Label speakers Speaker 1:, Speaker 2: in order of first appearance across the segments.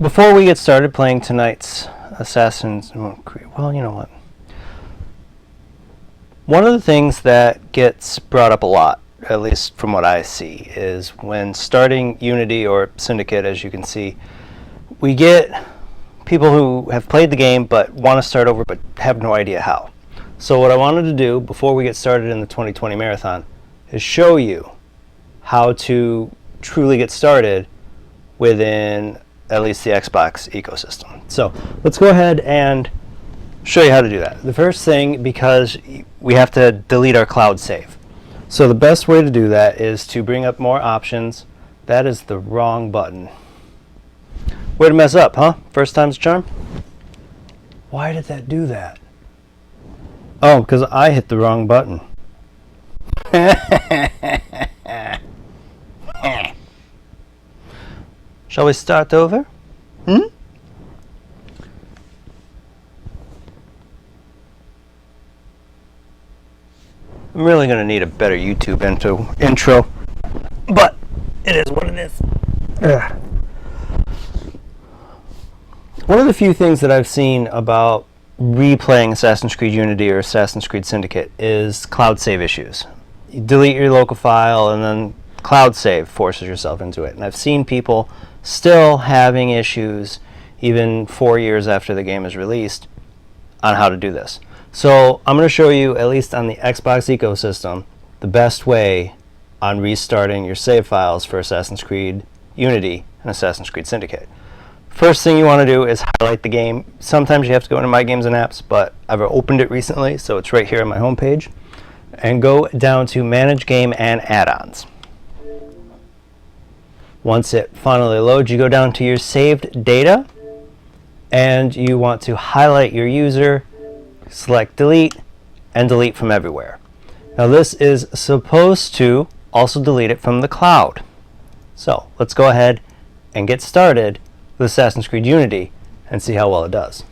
Speaker 1: before we get started playing tonight's Assassin's Creed, well, you know what? One of the things that gets brought up a lot, at least from what I see, is when starting Unity or Syndicate, as you can see, we get people who have played the game but want to start over but have no idea how. So what I wanted to do before we get started in the 2020 Marathon is show you how to truly get started within at least the Xbox ecosystem. So let's go ahead and show you how to do that. The first thing, because we have to delete our cloud save. So the best way to do that is to bring up more options. That is the wrong button. Way to mess up, huh? First time's a charm? Why did that do that? Oh, because I hit the wrong button. Shall we start over? I'm really going to need a better YouTube intro, but it is what it is. Ugh. One of the few things that I've seen about replaying Assassin's Creed Unity or Assassin's Creed Syndicate is cloud save issues. You delete your local file and then cloud save forces yourself into it. And I've seen people still having issues even 4 years after the game is released on how to do this. So I'm going to show you, at least on the Xbox ecosystem, the best way on restarting your save files for Assassin's Creed Unity and Assassin's Creed Syndicate. First thing you want to do is highlight the game. Sometimes you have to go into My Games and Apps, but I've opened it recently, so it's right here on my home page. And go down to Manage Game and Add-ons. Once it finally loads, you go down to your saved data, and you want to highlight your user, select Delete, and delete from everywhere. Now this is supposed to also delete it from the cloud. So let's go ahead and get started with Assassin's Creed Unity and see how well it does.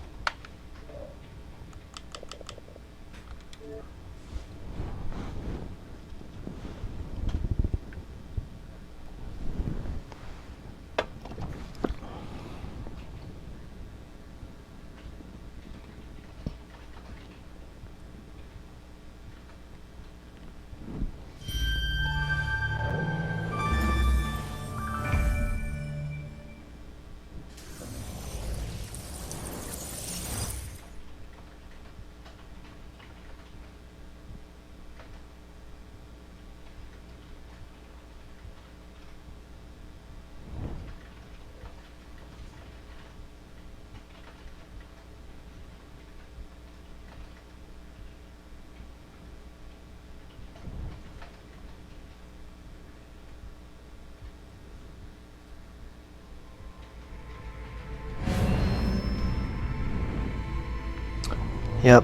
Speaker 1: Yep.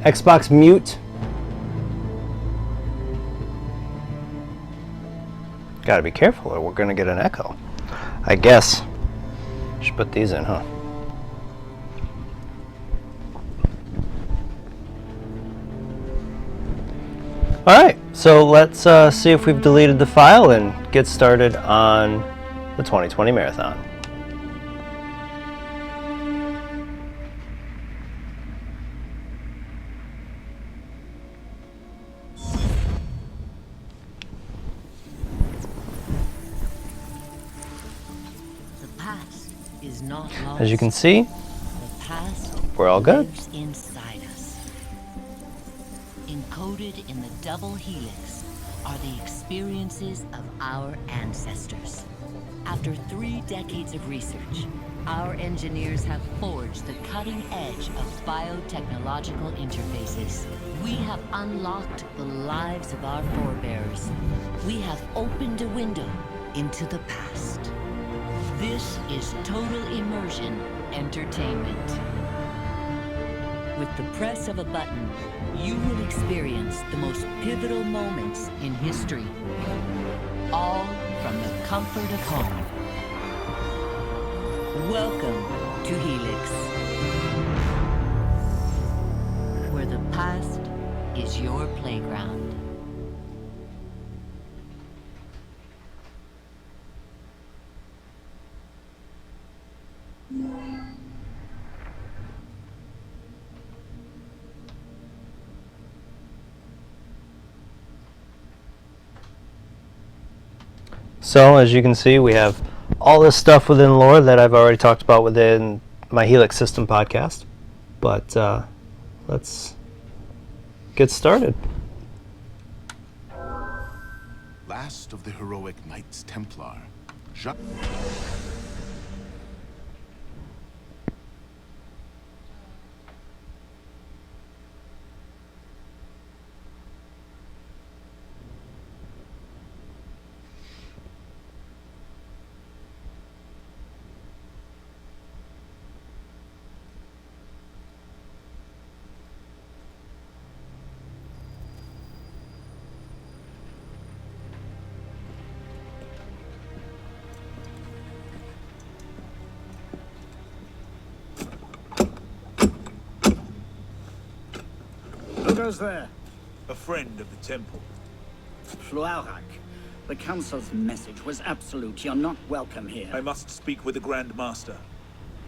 Speaker 1: Xbox mute. Gotta be careful or we're gonna get an echo. I guess. Should put these in, huh? Alright, so let's see if we've deleted the file and get started on the 2020 Marathon. As you can see, we're all good.
Speaker 2: Inside us. Encoded in the double helix are the experiences of our ancestors. After 3 decades of research, our engineers have forged the cutting edge of biotechnological interfaces. We have unlocked the lives of our forebears. We have opened a window into the past. This is total immersion entertainment. With the press of a button, you will experience the most pivotal moments in history. All from the comfort of home. Welcome to Helix, where the past is your playground.
Speaker 1: So as you can see, we have all this stuff within lore that I've already talked about within my Helix System podcast. But let's get started.
Speaker 3: Last of the heroic Knights Templar, Jacques...
Speaker 4: Who goes there?
Speaker 5: A friend of the temple.
Speaker 4: Fluarak. The Council's message was absolute. You're not welcome here.
Speaker 5: I must speak with the Grand Master.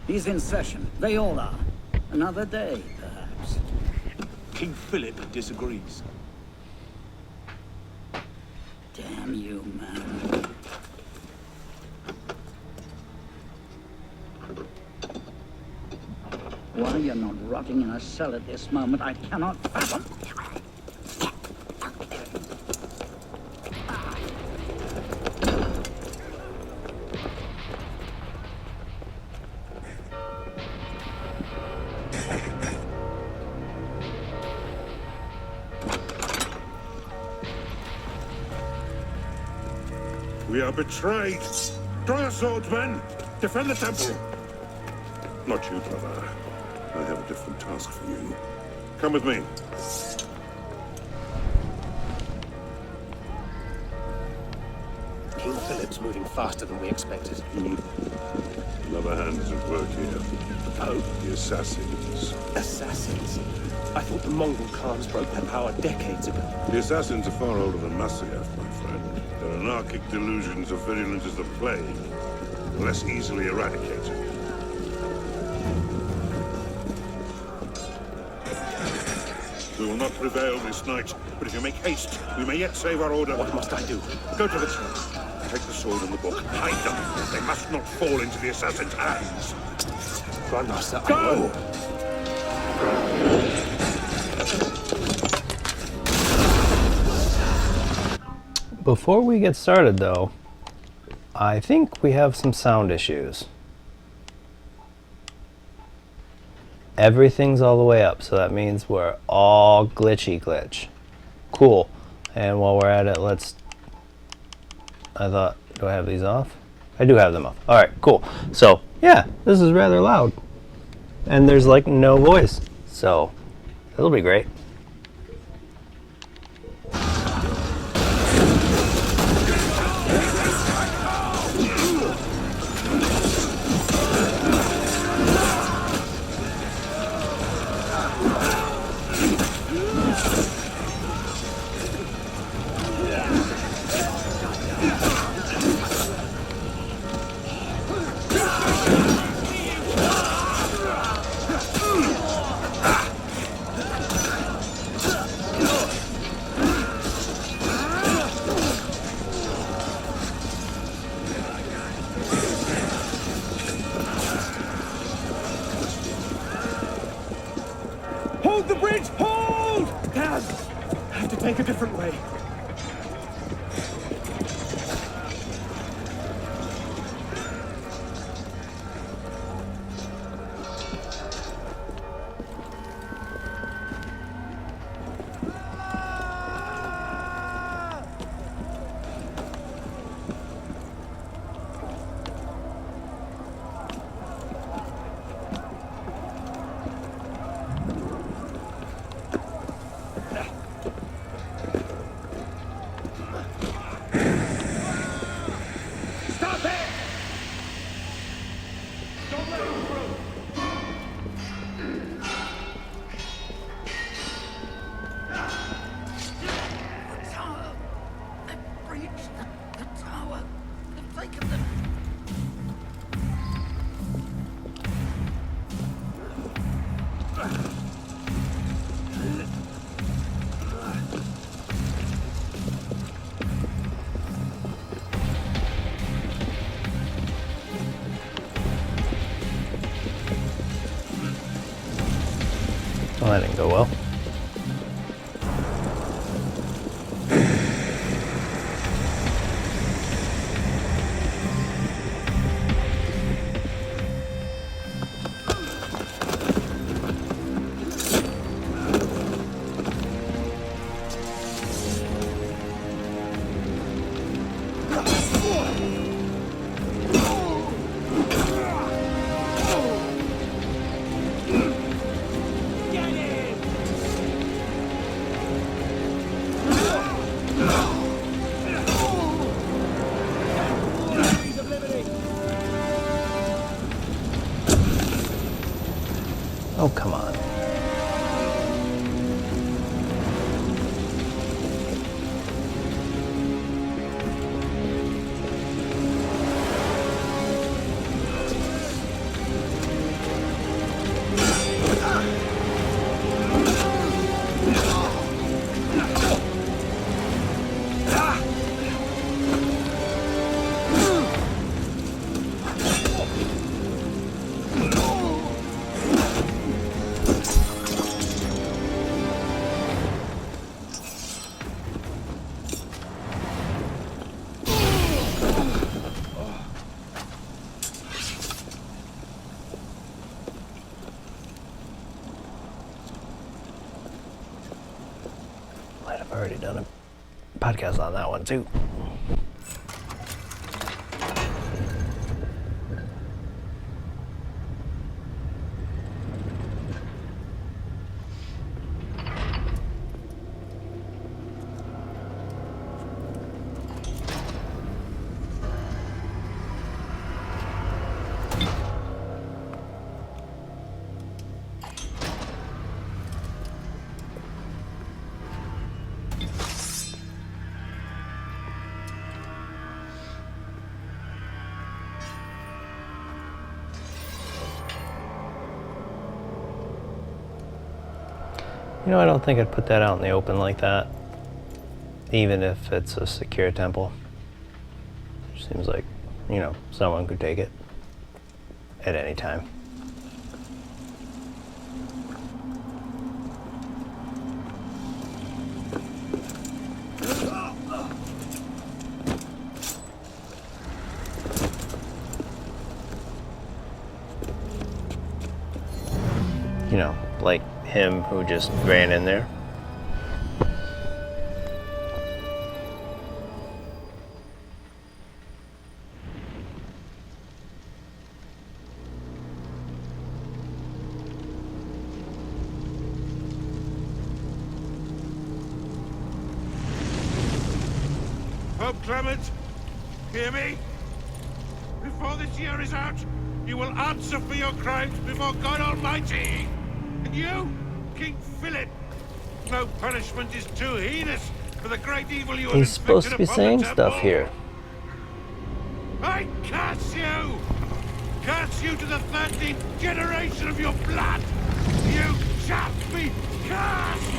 Speaker 4: He's in session. They all are. Another day, perhaps.
Speaker 5: King Philip disagrees.
Speaker 4: Damn you, man. Why you're not rotting in a cell at this moment, I cannot fathom.
Speaker 6: We are betrayed. Draw your swords, men. Defend the temple. Not you, brother. I have a different task for you. Come with me.
Speaker 7: King Philip's moving faster than we expected.
Speaker 6: Another hand is at work here.
Speaker 7: Oh,
Speaker 6: The assassins.
Speaker 7: assassins. I thought the Mongol clans broke their power decades ago.
Speaker 6: The assassins are far older than Masyaf, my friend. Their anarchic delusions are virulent as the plague, less easily eradicated. We will not prevail this night, but if you make haste, we may yet save our order.
Speaker 7: What must I do?
Speaker 6: Go to the church. Take the sword and the book. Hide them. They must not fall into the assassin's hands.
Speaker 7: Grandmaster, I
Speaker 6: Go!
Speaker 7: will.
Speaker 1: Before we get started though, I think we have some sound issues. Everything's all the way up, so that means we're all glitch. Cool. And while we're at it, do I have these off? I do have them off. Alright, cool. So, yeah, this is rather loud. And there's like no voice. So, it'll be great.
Speaker 7: Hold the bridge! Hold! Dad! I have to take a different way.
Speaker 1: Well, that didn't go well. Oh, come on. I've already done a podcast on that one too. You know, I don't think I'd put that out in the open like that, even if it's a secure temple. Seems like, you know, someone could take it at any time. You know, like him who just ran in there.
Speaker 6: Pope Clement, hear me? Before this year is out, you will answer for your crimes before God Almighty. And you, King Philip, no punishment is too heinous for the great evil you have
Speaker 1: He's supposed to be
Speaker 6: inflicted upon
Speaker 1: saying
Speaker 6: the
Speaker 1: stuff
Speaker 6: temple.
Speaker 1: here.
Speaker 6: I curse you! Curse you to the 13th generation of your blood! You shall be cursed!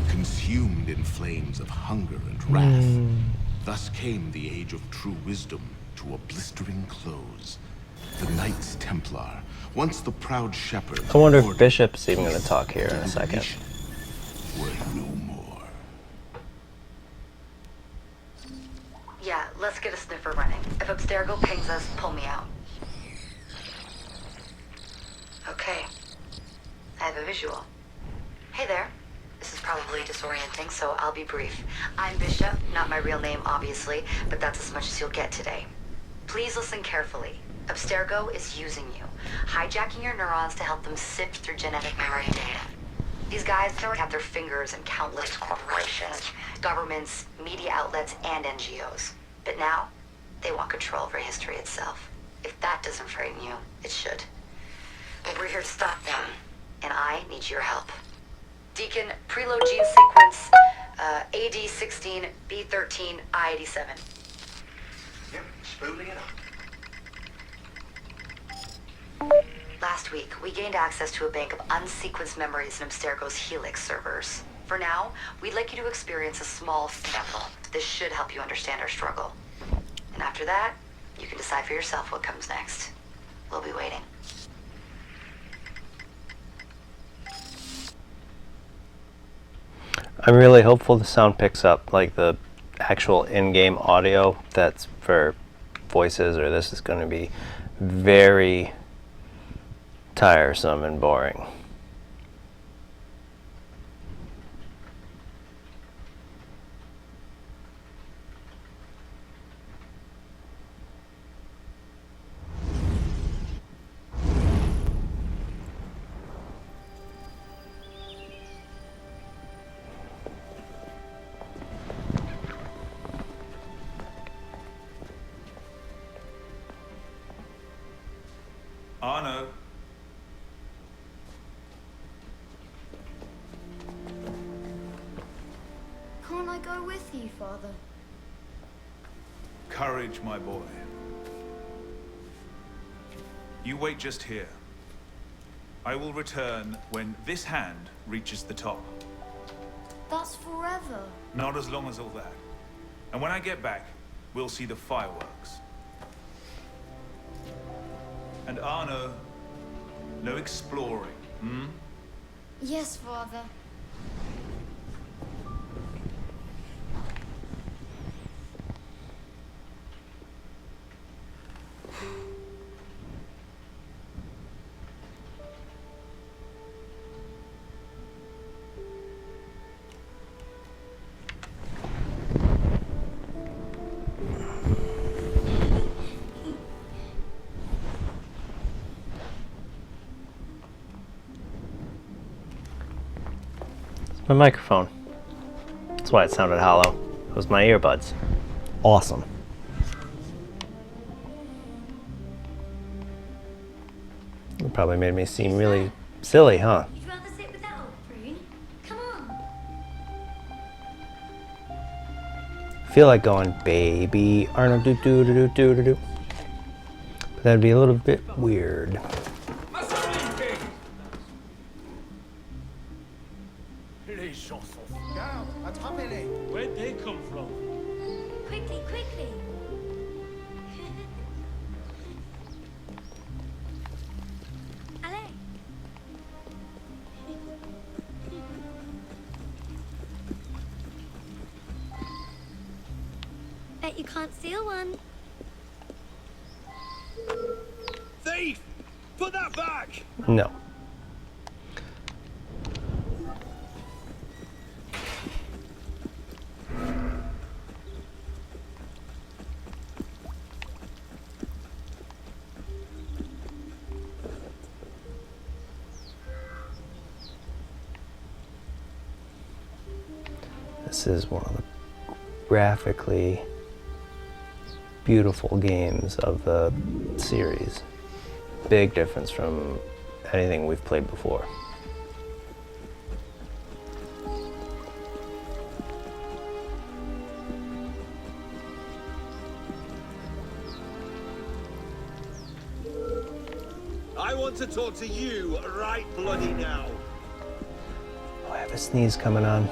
Speaker 3: Consumed in flames of hunger and wrath. Thus came the age of true wisdom to a blistering close. The Knights Templar, once the proud shepherds.
Speaker 1: I wonder if
Speaker 3: ordered
Speaker 1: Bishop's even going to talk here in a second.
Speaker 3: Were no more.
Speaker 8: Yeah, let's get a sniffer running. If Abstergo pings us, pull me out. Okay. I have a visual. Hey there. This is probably disorienting, so I'll be brief. I'm Bishop, not my real name, obviously, but that's as much as you'll get today. Please listen carefully. Abstergo is using you, hijacking your neurons to help them sift through genetic memory data. These guys have their fingers in countless corporations, governments, media outlets, and NGOs. But now, they want control over history itself. If that doesn't frighten you, it should. But we're here to stop them, and I need your help. Deacon, preload gene sequence, AD16, B13, I87.
Speaker 9: Yep, spooling it up.
Speaker 8: Last week, we gained access to a bank of unsequenced memories in Abstergo's Helix servers. For now, we'd like you to experience a small sample. This should help you understand our struggle. And after that, You can decide for yourself what comes next. We'll be waiting.
Speaker 1: I'm really hopeful the sound picks up, like the actual in-game audio that's for voices, or this is going to be very tiresome and boring.
Speaker 5: Arno.
Speaker 10: Can't I go with you, Father?
Speaker 5: Courage, my boy. You wait just here. I will return when this hand reaches the top.
Speaker 10: That's forever.
Speaker 5: Not as long as all that. And when I get back, we'll see the fireworks. And Arno, no exploring, hmm?
Speaker 10: Yes, Father.
Speaker 1: My microphone. That's why it sounded hollow. It was my earbuds. Awesome. It probably made me seem really silly, huh?
Speaker 10: You'd rather sit with that old prune? Come on.
Speaker 1: I feel like going, baby Arno do do do do do do do. But that'd be a little bit weird.
Speaker 7: Where'd they come from?
Speaker 10: Quickly, quickly. Allez. Bet you can't steal one.
Speaker 5: Thief! Put that back!
Speaker 1: No. This is one of the graphically beautiful games of the series. Big difference from anything we've played before.
Speaker 11: I want to talk to you right bloody now.
Speaker 1: Oh, I have a sneeze coming on.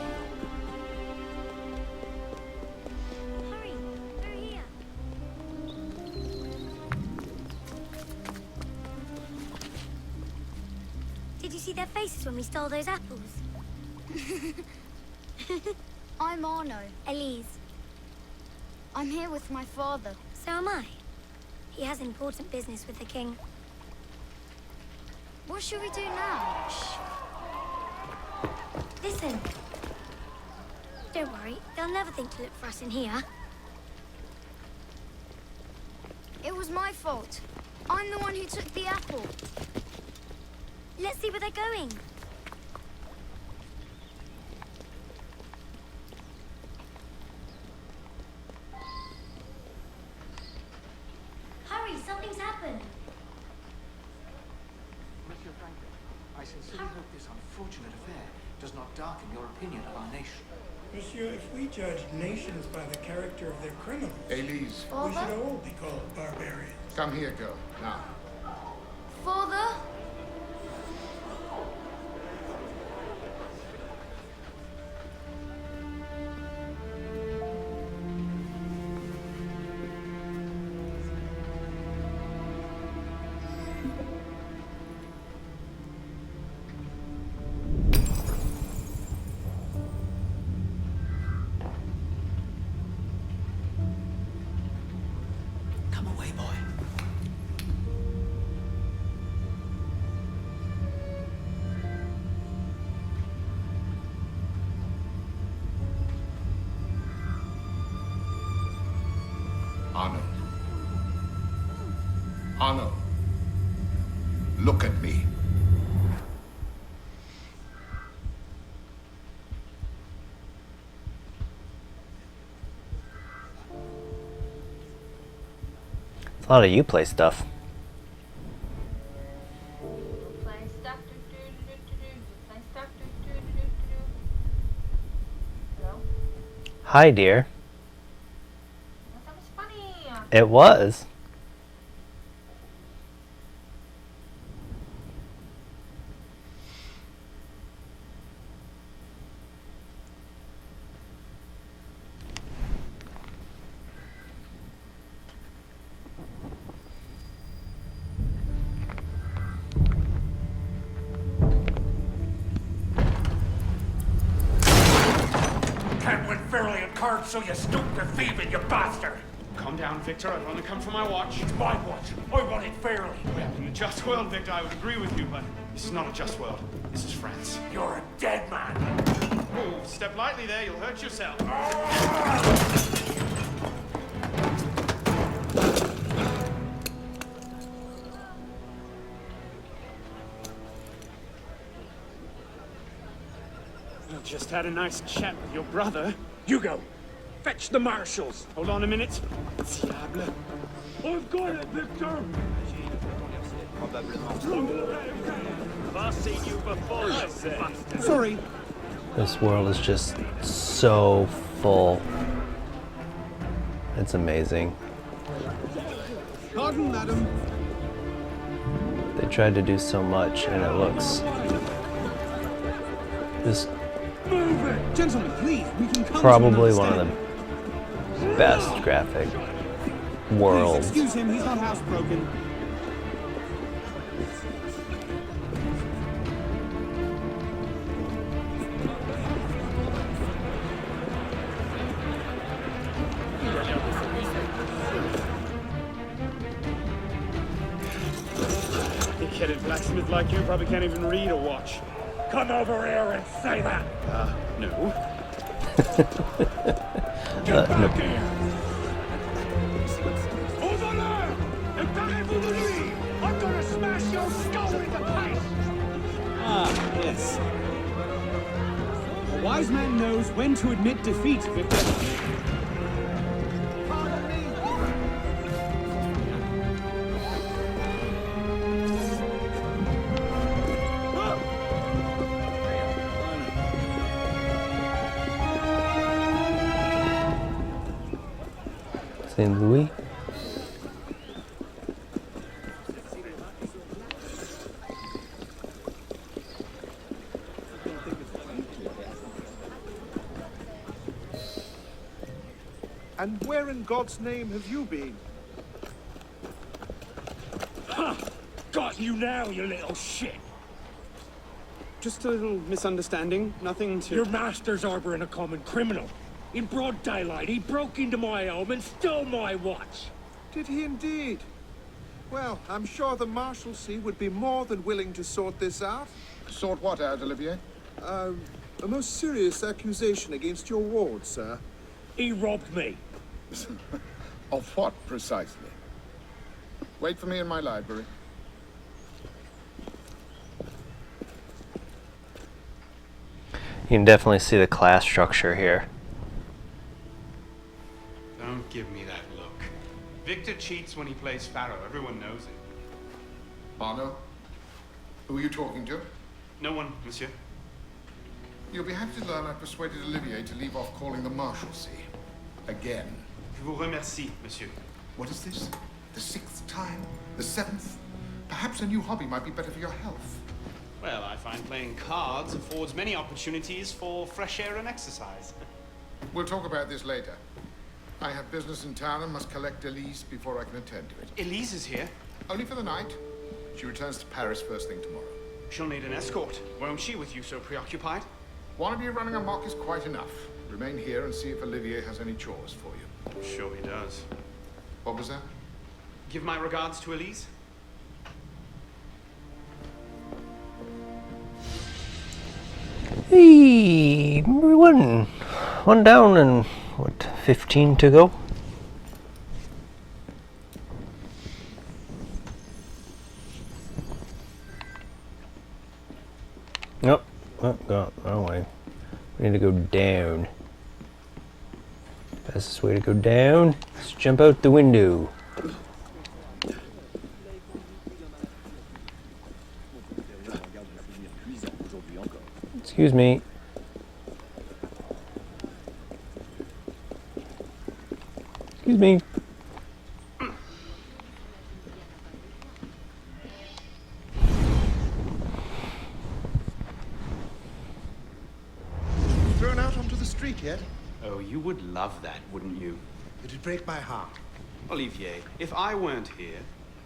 Speaker 10: Hurry, they're here. Did you see their faces when we stole those apples? I'm Arno. Elise. I'm here with my father. So am I. He has important business with the king. What should we do now? Shh. Listen. Don't worry, they'll never think to look for us in here. It was my fault. I'm the one who took the apple. Let's see where they're going. Hurry, something's happened.
Speaker 9: Monsieur Franklin, I sincerely hope this unfortunate affair does not darken your opinion of our nation.
Speaker 12: Monsieur, if we judged nations by the character of their criminals,
Speaker 3: Elise,
Speaker 12: we should all be called barbarians.
Speaker 3: come here, girl. Now.
Speaker 10: Father?
Speaker 3: Arno, look at me.
Speaker 1: It's a lot of Uplay stuff. Hi, dear.
Speaker 13: That was funny.
Speaker 1: It was.
Speaker 6: Can't win fairly in cards, so you stoop to thieving, you bastard!
Speaker 14: Calm down, Victor. I've only come for my watch.
Speaker 6: It's my watch. I want it fairly.
Speaker 14: Well, in a just world, Victor, I would agree with you, but this is not a just world. This is France.
Speaker 6: You're a dead man.
Speaker 14: Oh, step lightly there. You'll hurt yourself. I just had a nice chat with your brother.
Speaker 6: You go. Fetch the marshals.
Speaker 14: Hold on a minute. Diable.
Speaker 6: I've got it, Victor.
Speaker 11: I've seen you before, you say.
Speaker 6: Sorry.
Speaker 1: This world is just so full. It's amazing.
Speaker 6: Pardon, madam.
Speaker 1: They tried to do so much, and it looks just
Speaker 6: Move it! Gentlemen, please, we can come
Speaker 1: probably
Speaker 6: to an
Speaker 1: one of the best graphic
Speaker 6: Please
Speaker 1: worlds.
Speaker 6: excuse him, he's not housebroken.
Speaker 14: Big-headed blacksmith like you probably can't even read a watch.
Speaker 6: Come over here and say that!
Speaker 14: No.
Speaker 6: Get back
Speaker 1: no.
Speaker 6: here! Au voleur! And parlez-vous de lui! I'm gonna smash your skull into paste!
Speaker 15: Ah, yes. A wise man knows when to admit defeat, Victor.
Speaker 1: St. Louis.
Speaker 6: And where in God's name have you been? Ha! Got you now, you little shit!
Speaker 14: Just a little misunderstanding. Nothing to...
Speaker 6: Your master's harboring a common criminal. In broad daylight, he broke into my home and stole my watch.
Speaker 16: Did he indeed? Well, I'm sure the Marshalsea would be more than willing to sort this out.
Speaker 3: Sort what out, Olivier?
Speaker 16: A most serious accusation against your ward, sir.
Speaker 6: He robbed me.
Speaker 3: Of what, precisely? Wait for me in my library.
Speaker 1: You can definitely see the class structure here.
Speaker 14: Don't give me that look. Victor cheats when he plays Pharaoh. Everyone knows it.
Speaker 3: Arno? Who are you talking to?
Speaker 14: No one, monsieur.
Speaker 3: You'll be happy to learn I persuaded Olivier to leave off calling the Marshalsea. Again.
Speaker 14: Je vous remercie, monsieur.
Speaker 3: What is this? The 6th time? The 7th? Perhaps a new hobby might be better for your health.
Speaker 14: Well, I find playing cards affords many opportunities for fresh air and exercise.
Speaker 3: We'll talk about this later. I have business in town and must collect Elise before I can attend to it.
Speaker 14: Elise is here.
Speaker 3: Only for the night. She returns to Paris first thing tomorrow.
Speaker 14: She'll need an escort, won't she, with you so preoccupied?
Speaker 3: One of you running amok is quite enough. Remain here and see if Olivier has any chores for you.
Speaker 14: I'm sure he does.
Speaker 3: What was that?
Speaker 14: Give my regards to Elise.
Speaker 1: Hey, one down and what, 15 to go? to go down. Fastest way to go down. Let's jump out the window. Excuse me. Excuse me.
Speaker 16: Thrown out onto the street yet?
Speaker 14: Oh, you would love that, wouldn't you?
Speaker 16: It'd break my heart.
Speaker 14: Olivier, if I weren't here,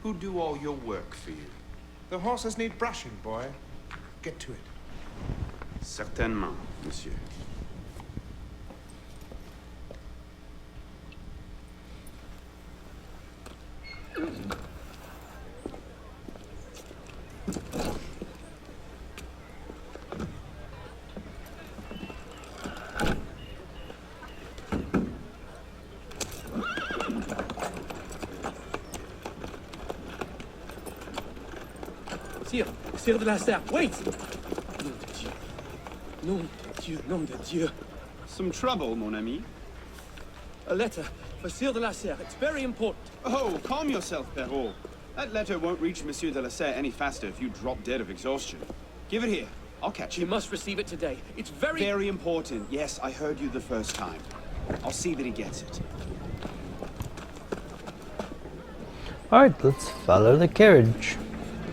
Speaker 14: who'd do all your work for you?
Speaker 16: The horses need brushing, boy. Get to it.
Speaker 14: Certainement, monsieur.
Speaker 7: Sire de la Serre, wait! Nom de Dieu, nom de Dieu.
Speaker 14: Some trouble, mon ami?
Speaker 7: A letter for Sire de la Serre. It's very important.
Speaker 14: Oh, calm yourself, Perrault. That letter won't reach Monsieur de la Serre any faster if you drop dead of exhaustion. Give it here. I'll catch you.
Speaker 7: You must receive it today. It's very...
Speaker 14: Very important. Yes, I heard you the first time. I'll see that he gets it.
Speaker 1: Alright, let's follow the carriage.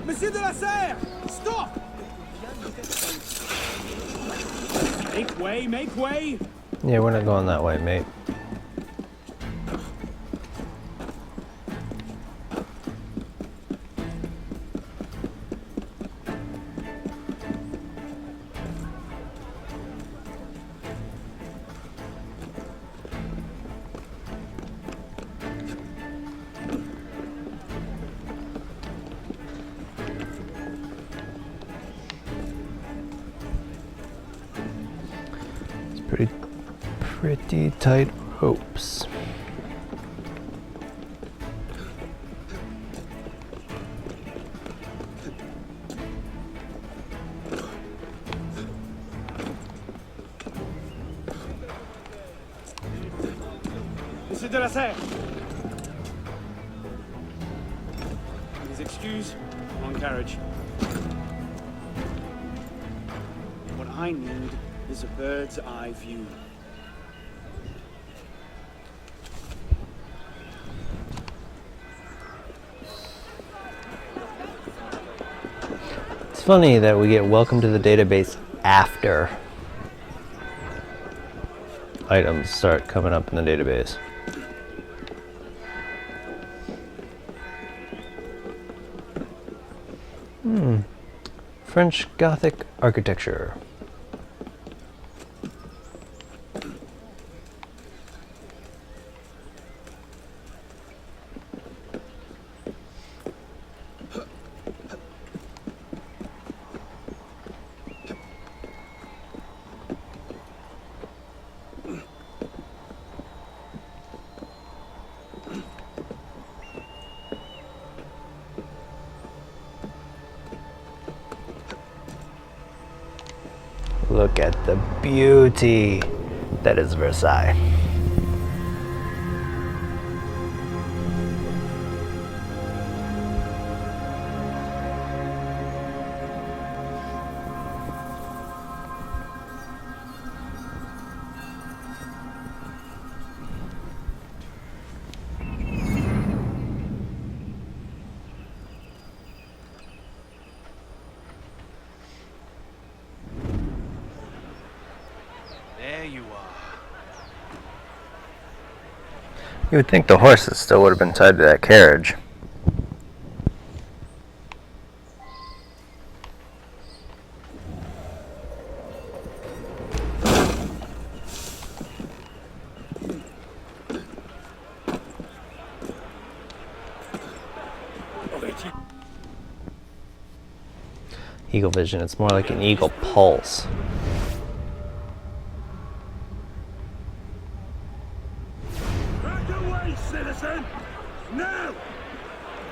Speaker 7: Monsieur de la Serre! Stop! Make way, make way!
Speaker 1: Yeah, we're not going that way, mate. Pretty tight ropes.
Speaker 7: Monsieur de la Serre! Please excuse, wrong carriage. What I need is a bird's eye view.
Speaker 1: It's funny that we get welcome to the database after items start coming up in the database. French Gothic architecture. Look at the beauty that is Versailles. You would think the horses still would have been tied to that carriage. Eagle vision, it's more like an eagle pulse.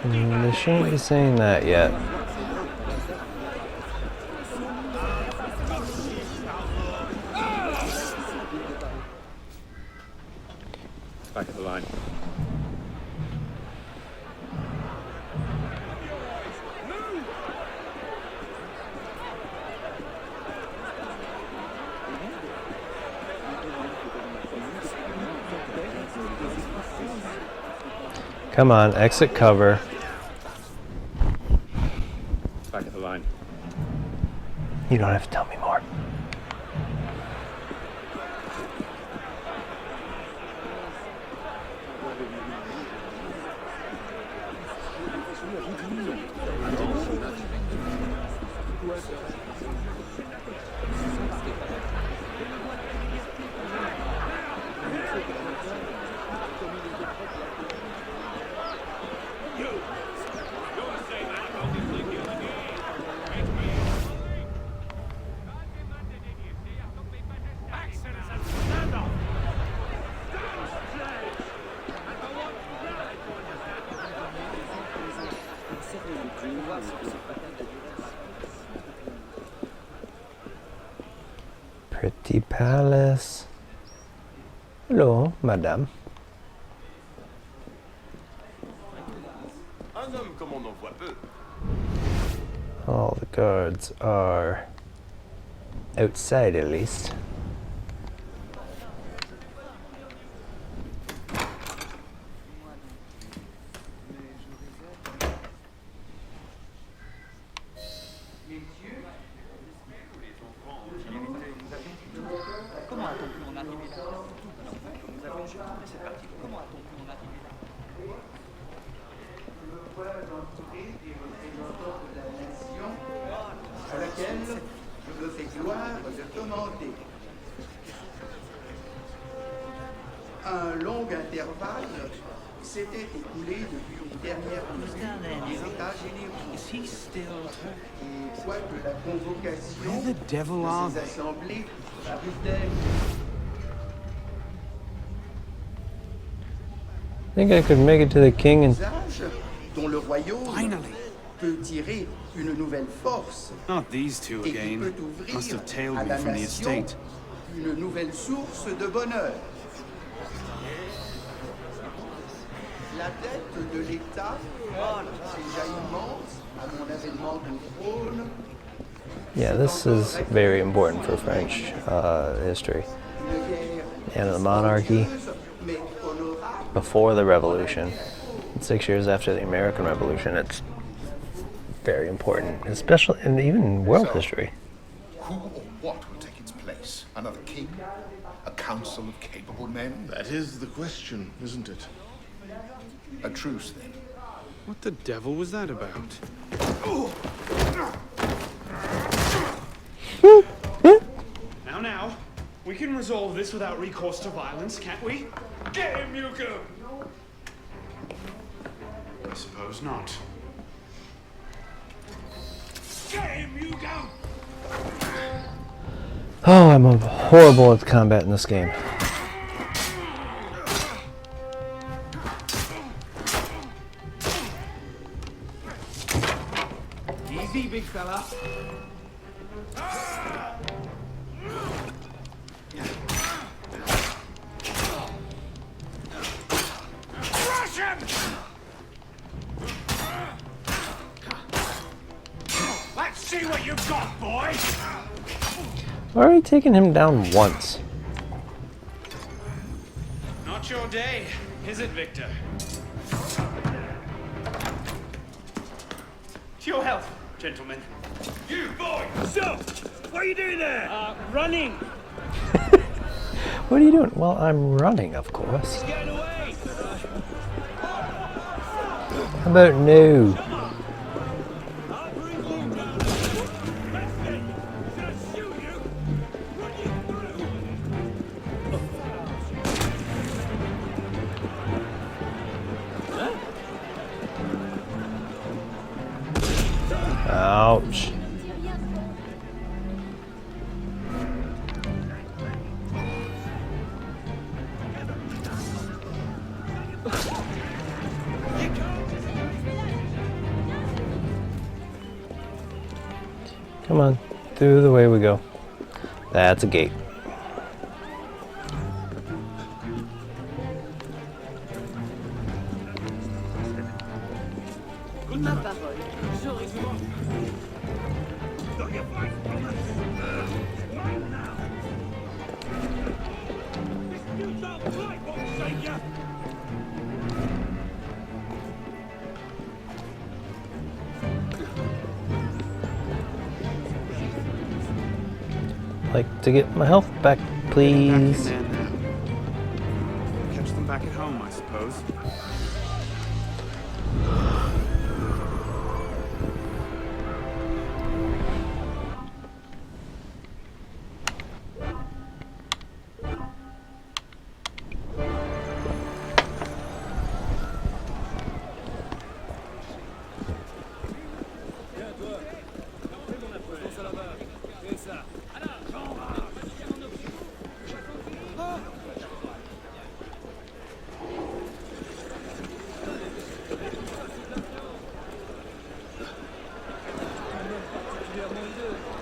Speaker 1: They shouldn't be saying that yet.
Speaker 15: Back of the line.
Speaker 1: Come on, exit cover.
Speaker 15: Back of the line.
Speaker 1: You don't have to tell me more. Pretty palace. Hello, madame.
Speaker 11: Un homme comme on en voit peu.
Speaker 1: All the guards are outside at least.
Speaker 17: À laquelle je me fais gloire de commenter. Un long intervalle s'était écoulé depuis une dernière visite des États généraux. Et quoique la convocation de ces assemblées parut-elle...
Speaker 1: I think I could make it to the king and
Speaker 17: dont le royaume peut tirer une nouvelle force.
Speaker 14: Not these two
Speaker 17: Et qui
Speaker 14: again.
Speaker 17: peut ouvrir
Speaker 14: Must have tailed
Speaker 17: à
Speaker 14: me
Speaker 17: la
Speaker 14: from the
Speaker 17: nation
Speaker 14: estate.
Speaker 17: une nouvelle source de bonheur. La dette de l'État, déjà immense, à mon avènement au trône,
Speaker 1: yeah, this is very important for French history and the monarchy before the revolution. 6 years after the American Revolution, it's very important, especially in even world history.
Speaker 3: Who or what will take its place? Another king? A council of capable men?
Speaker 6: That is the question, isn't it?
Speaker 3: A truce, then.
Speaker 14: What the devil was that about? Now, we can resolve this without recourse to violence, can't we? Get him, Yuko! I suppose not. Get him, Yuko!
Speaker 1: Oh, I'm horrible at combat in this game.
Speaker 17: Easy, big fella.
Speaker 6: Crush him! Let's see what you've got, boy!
Speaker 1: Why are we taking him down once?
Speaker 14: Not your day, is it, Victor? To your health, gentlemen.
Speaker 6: You, boy! Stop! What are you doing there?
Speaker 14: Running!
Speaker 1: What are you doing? Well, I'm running, of course.
Speaker 6: Get away!
Speaker 1: How about no? Ouch. Come on, through the way we go. That's a gate.
Speaker 13: Ma parole, j'aurais dû...
Speaker 1: Like to get my health back, please.
Speaker 14: Catch them back at home, I suppose.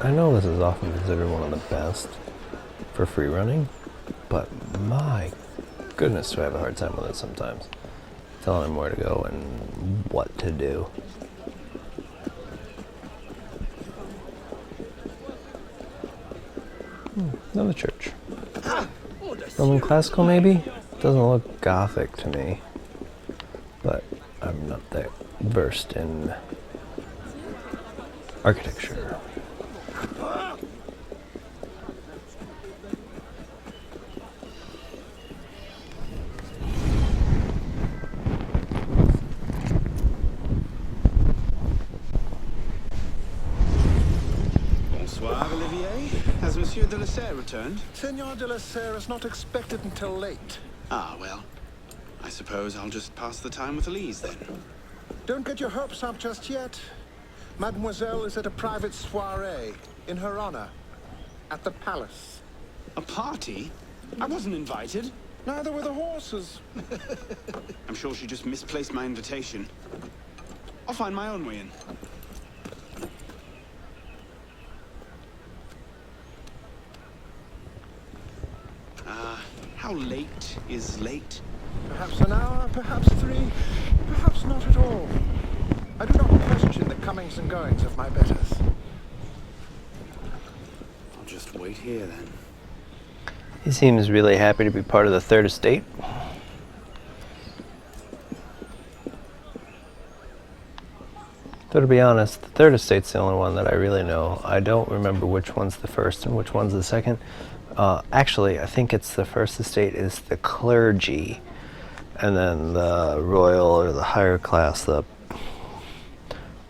Speaker 1: I know this is often considered one of the best for free running, but my goodness, do I have a hard time with it sometimes. Telling him where to go and what to do. Another church. Roman classical, maybe? Doesn't look Gothic to me, but I'm not that versed in architecture.
Speaker 14: Bonsoir, Olivier. Has Monsieur de Lesseire returned?
Speaker 16: Senor de Lesseire is not expected until late.
Speaker 14: Ah, well. I suppose I'll just pass the time with Elise, then.
Speaker 16: Don't get your hopes up just yet. Mademoiselle is at a private soirée in her honor at the palace.
Speaker 14: A party? I wasn't invited.
Speaker 16: Neither were the horses.
Speaker 14: I'm sure she just misplaced my invitation. I'll find my own way in. How late is late?
Speaker 16: Perhaps an hour, perhaps 3, perhaps not at all. I do not question the comings and goings of my betters.
Speaker 14: I'll just wait here, then.
Speaker 1: He seems really happy to be part of the Third Estate. Though to be honest, the Third Estate's the only one that I really know. I don't remember which one's the first and which one's the second. Actually, I think it's the First Estate is the clergy, and then the royal or the higher class, the...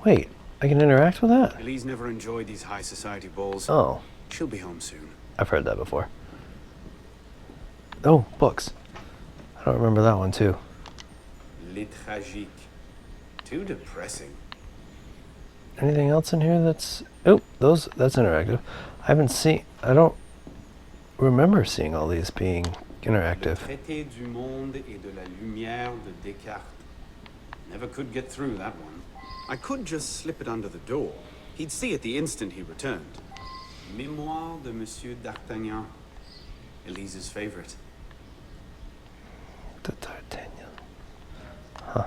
Speaker 1: Wait, I can interact with that?
Speaker 14: Elise never enjoyed these high society balls.
Speaker 1: Oh.
Speaker 14: She'll be home soon.
Speaker 1: I've heard that before. Oh, books. I don't remember that one, too.
Speaker 14: Les tragiques. Too depressing.
Speaker 1: Anything else in here that's... Oh, that's interactive. I don't remember seeing all these being interactive.
Speaker 14: Le traité du monde et de la lumière de Descartes. Never could get through that one. I could just slip it under the door. He'd see it the instant he returned. Mémoire de Monsieur d'Artagnan. Elise's favorite.
Speaker 1: De D'Artagnan. Huh.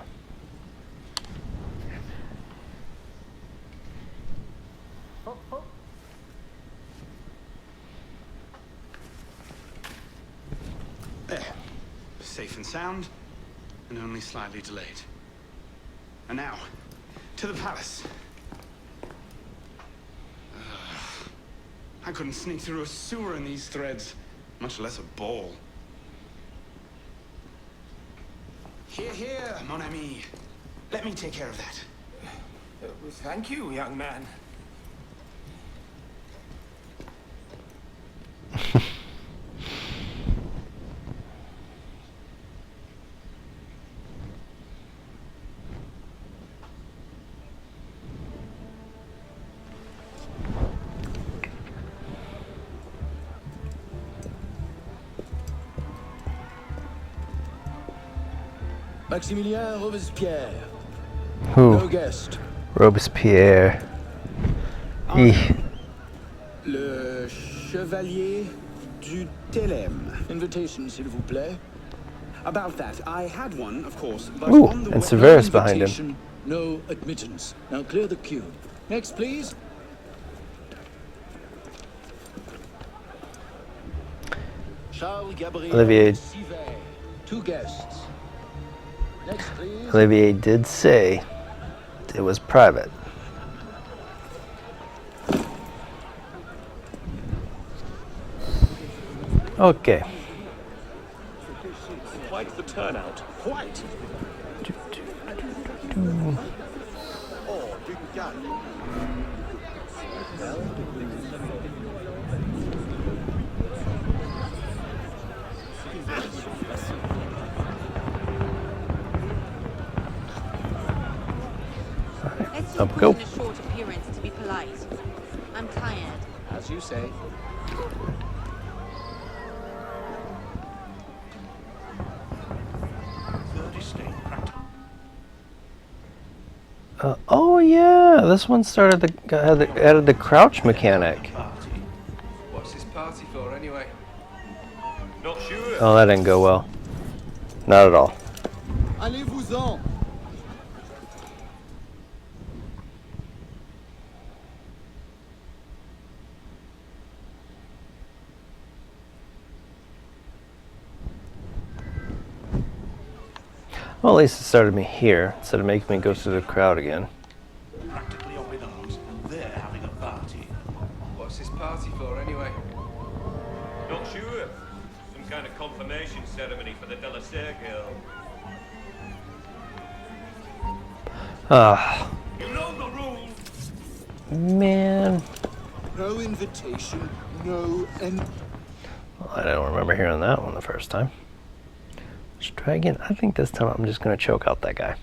Speaker 14: There. Safe and sound, and only slightly delayed. And now, to the palace. I couldn't sneak through a sewer in these threads, much less a ball. Here, here, mon ami. Let me take care of that.
Speaker 9: Thank you, young man.
Speaker 18: Maximilien Robespierre.
Speaker 1: Who?
Speaker 18: No guest.
Speaker 1: Robespierre.
Speaker 18: Le Chevalier du Télème. Invitation, s'il vous plaît.
Speaker 14: About that, I had one, of course, but
Speaker 1: Ooh,
Speaker 14: on the
Speaker 1: and
Speaker 14: way-
Speaker 1: Severus behind him.
Speaker 18: No admittance. Now clear the queue. Next, please. Charles Gabriel
Speaker 1: Olivier.
Speaker 18: Sivet. 2 guests. Next, please.
Speaker 1: Olivier did say it was private. Okay.
Speaker 7: Quite the turnout. Quite.
Speaker 17: Oh, du calme.
Speaker 19: Let's
Speaker 1: Up
Speaker 19: just
Speaker 1: we go.
Speaker 19: put in a short appearance to be polite. I'm tired.
Speaker 9: As you say.
Speaker 1: Oh yeah, this one started added the crouch mechanic.
Speaker 11: What's this party for, anyway? Not sure.
Speaker 1: Oh, that didn't go well. Not at all.
Speaker 18: Allez-vous-en.
Speaker 1: Well, at least it started me here instead of making me go through the crowd again.
Speaker 11: Practically up in arms, and they're having a party. What's this party for, anyway? Not sure. Some kind of confirmation ceremony for the Delasair girl.
Speaker 1: Ah,
Speaker 11: You know the rules.
Speaker 1: man.
Speaker 18: No invitation, no and
Speaker 1: Well, I don't remember hearing that one the first time. Let's try again. I think this time I'm just going to choke out that guy.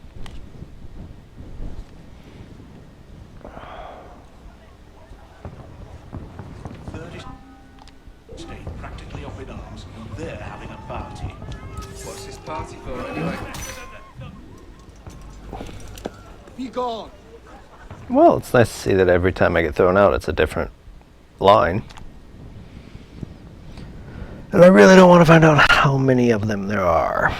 Speaker 11: State practically up in arms, and they're having a party. What's this party for, anyway?
Speaker 18: be gone.
Speaker 1: Well, it's nice to see that every time I get thrown out, it's a different line. And I really don't want to find out how many of them there are.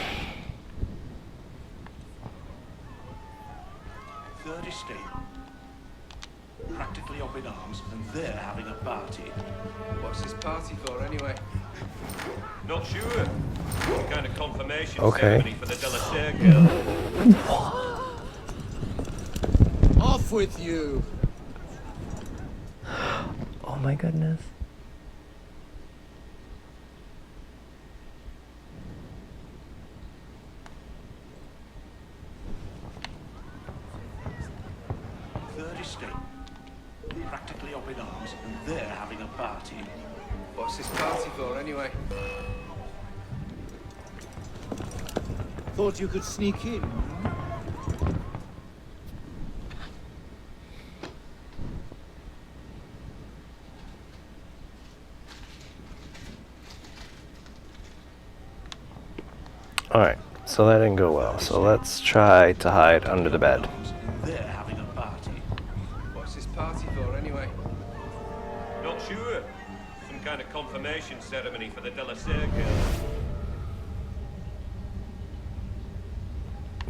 Speaker 11: 3rd Estate. Practically up in arms, and they're having a party. What's this party for, anyway? Not sure. Some kind of confirmation ceremony for the Delasair girl.
Speaker 18: Off with you.
Speaker 1: Oh my goodness.
Speaker 11: Practically up in arms, and they're having a party. What's this party for, anyway?
Speaker 18: Thought you could sneak in.
Speaker 1: Alright, so that didn't go well. So let's try to hide under the bed.
Speaker 11: They're having a party. What's this party for, anyway? Not sure. Some kind of confirmation ceremony for the Delasair girl.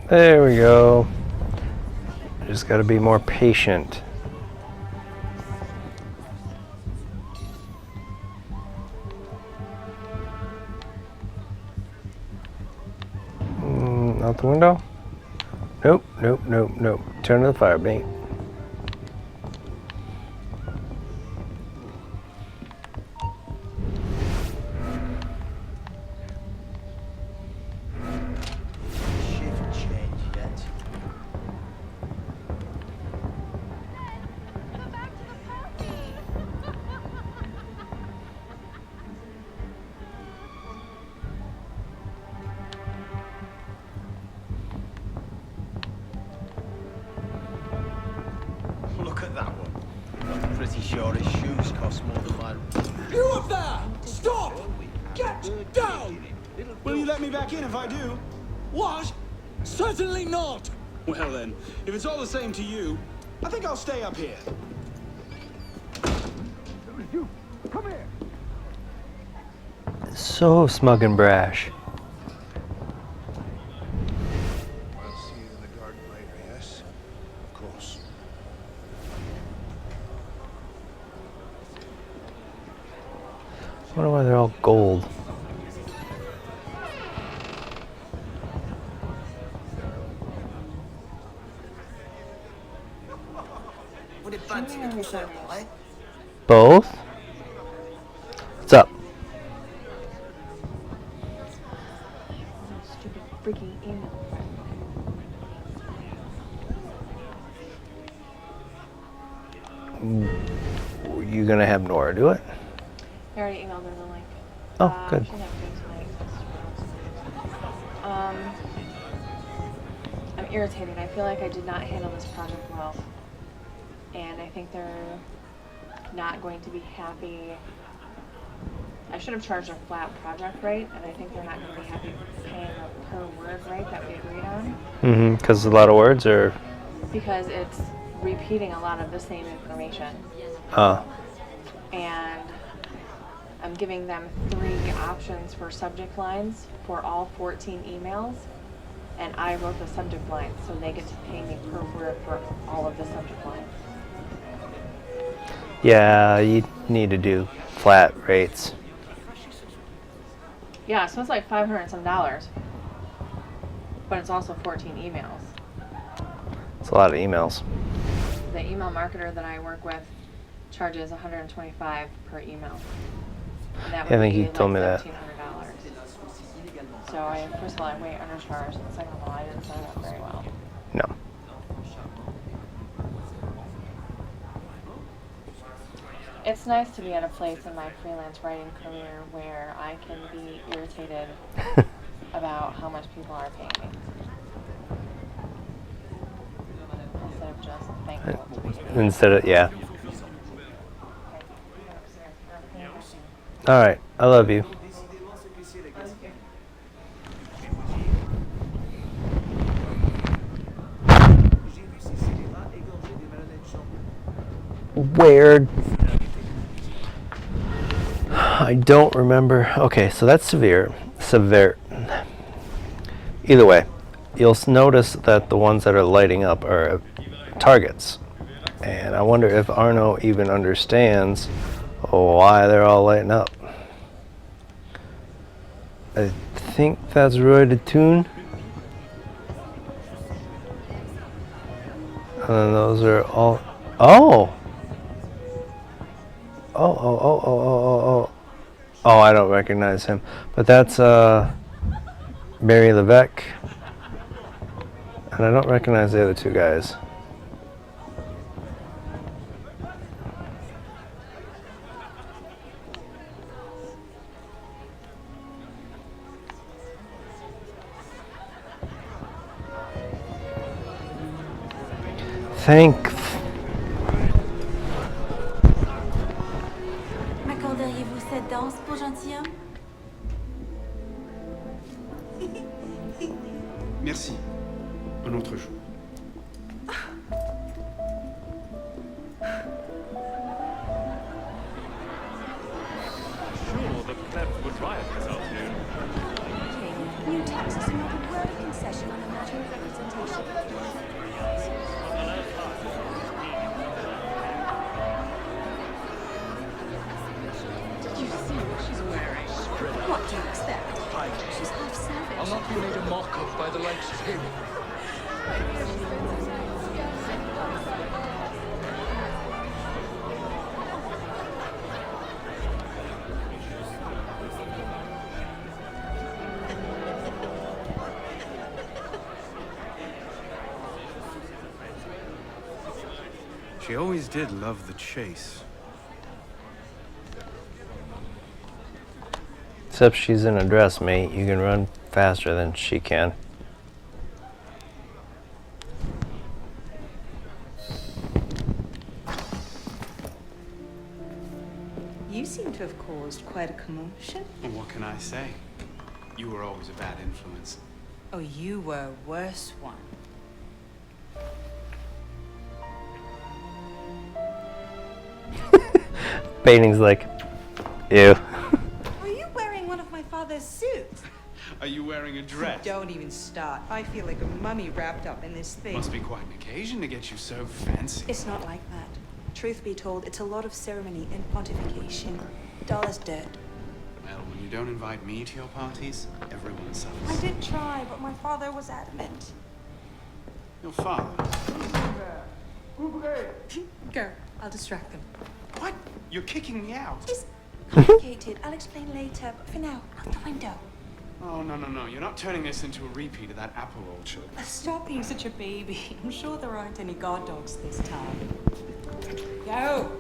Speaker 1: There we go. Just gotta be more patient. Out the window? Nope, nope, nope, nope. Turn to the fire, mate.
Speaker 17: Shift change yet. Look at that one. I'm pretty sure his shoes cost more than mine.
Speaker 18: You up there! Stop! Get down! Will you let me back in if I do? What? Certainly not! Well then, if it's all the same to you, I think I'll stay up here. You, come here!
Speaker 1: So smug and brash.
Speaker 16: I'll see you in the garden later, yes?
Speaker 1: I wonder why they're all gold. Both? What's up?
Speaker 20: Stupid freaking email.
Speaker 1: You gonna have Nora do it?
Speaker 20: I already emailed her the link.
Speaker 1: Oh, good.
Speaker 20: She's not doing tonight. I'm irritated. I feel like I did not handle this project well. And I think they're not going to be happy. I should have charged a flat project rate, and I think they're not going to be happy paying a per word rate that we agreed on.
Speaker 1: Mm-hmm, because a lot of words, or?
Speaker 20: Because it's repeating a lot of the same information. And I'm giving them 3 options for subject lines for all 14 emails, and I wrote the subject lines, so they get to pay me per word for all of the subject lines.
Speaker 1: Yeah, you need to do flat rates.
Speaker 20: Yeah, so it's like $500 and some, but it's also 14 emails.
Speaker 1: It's a lot of emails.
Speaker 20: The email marketer that I work with charges $125 per email. And that would
Speaker 1: I think
Speaker 20: be
Speaker 1: you told me that.
Speaker 20: $1,700. So first of all, I way undercharged, and second of all, I didn't set it up very well.
Speaker 1: No.
Speaker 20: It's nice to be at a place in my freelance writing career where I can be irritated about how much people are paying me. Instead of just thankful.
Speaker 1: Instead of, yeah. All right, I love you. Weird. I don't remember. Okay, so that's severe. Either way, you'll notice that the ones that are lighting up are targets. And I wonder if Arno even understands why they're all lighting up. I think that's Roy de Toon. And then those are all... Oh! Oh, I don't recognize him. But that's Barry Levesque. And I don't recognize the other 2 guys.
Speaker 21: M'accorderiez-vous cette danse pour gentilhomme?
Speaker 14: Merci. Un autre jour.
Speaker 11: Sure, the plebs would riot this afternoon.
Speaker 21: New taxes are not a word of concession on the matter of representation.
Speaker 22: Did you see what she's wearing?
Speaker 21: What do you expect? She's half savage.
Speaker 22: I'll not be made a mock of by the likes of him.
Speaker 14: She always did love the chase.
Speaker 1: Except she's in a dress, mate. You can run faster than she can.
Speaker 23: You seem to have caused quite a commotion.
Speaker 14: Well, what can I say? You were always a bad influence.
Speaker 23: Oh, you were a worse one.
Speaker 1: Baining's like, ew.
Speaker 23: Are you wearing one of my father's suits?
Speaker 14: Are you wearing a dress?
Speaker 23: Don't even start. I feel like a mummy wrapped up in this thing.
Speaker 14: Must be quite an occasion to get you so fancy.
Speaker 23: It's not like that. Truth be told, it's a lot of ceremony and pontification. Dull as dirt.
Speaker 14: don't invite me to your parties, everyone suffers.
Speaker 23: I did try, but my father was adamant.
Speaker 14: Your father?
Speaker 23: Go, I'll distract them.
Speaker 14: What? You're kicking me out?
Speaker 23: It's complicated. I'll explain later, but for now, out the window.
Speaker 14: Oh, no. You're not turning this into a repeat of that apple orchard.
Speaker 23: Stop being such a baby. I'm sure there aren't any guard dogs this time. Go!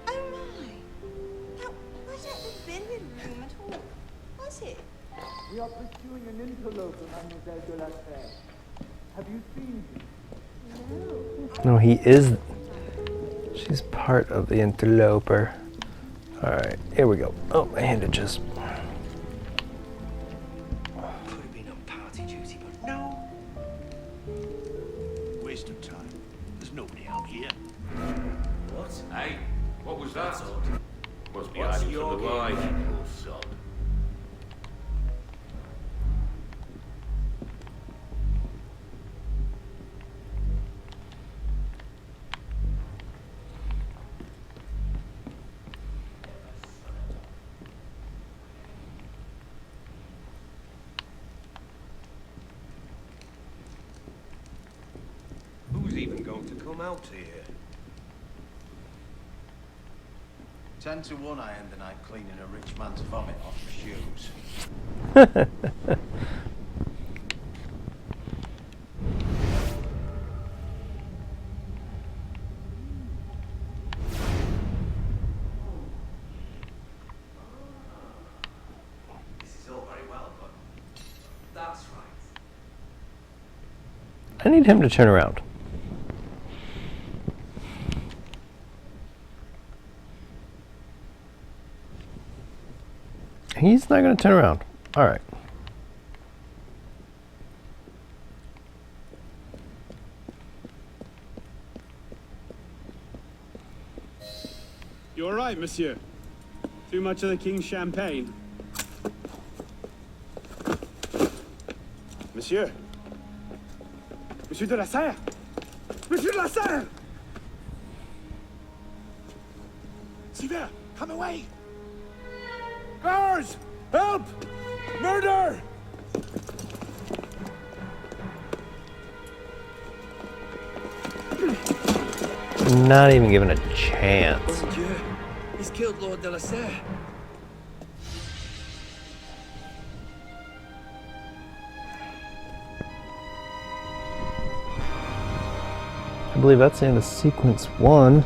Speaker 23: Oh my! Now, was that the billiard room at all? Was it?
Speaker 2: We are pursuing an interloper, Mademoiselle de la Serre. Have you seen him?
Speaker 1: No, he is. She's part of the interloper. Alright, here we go. Oh, my hand itches.
Speaker 11: Could have been on party duty, but no.
Speaker 6: Waste of time. There's nobody out here.
Speaker 11: What? Hey, what was that? Must be
Speaker 6: What's
Speaker 11: hiding
Speaker 6: your
Speaker 11: from the
Speaker 6: game,
Speaker 11: wife.
Speaker 6: you sod?
Speaker 11: Who's even going to come out here?
Speaker 17: 10 to 1 I end the night cleaning a rich man's vomit off my shoes.
Speaker 11: This is all very well, but that's right.
Speaker 1: I need him to turn around. He's not going to turn around. All right.
Speaker 15: You all right, monsieur? Too much of the king's champagne? Monsieur? Monsieur de la Serre? Monsieur de la Serre!
Speaker 6: Sylvain, come away! Guards! Help! Murder!
Speaker 1: Not even given a chance.
Speaker 13: Mon Dieu, he's killed Lord de la Serre.
Speaker 1: I believe that's the end of sequence 1.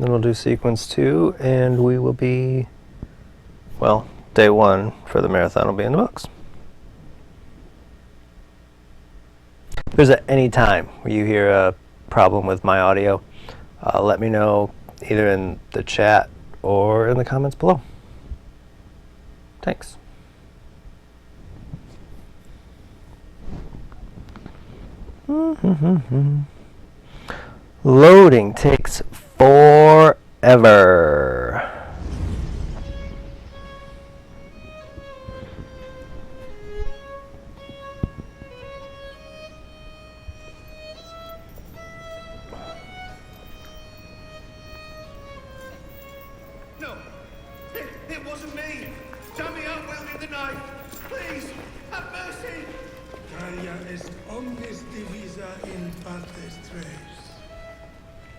Speaker 1: Then we'll do sequence 2, and we will be, well, day 1 for the marathon will be in the books. If there's at any time where you hear a problem with my audio, let me know either in the chat or in the comments below. Thanks. Loading takes forever.
Speaker 6: No! It wasn't me! Tell me I'm wielding the knife! Please! Have mercy!
Speaker 12: Talia est omnis divisa in partes tres.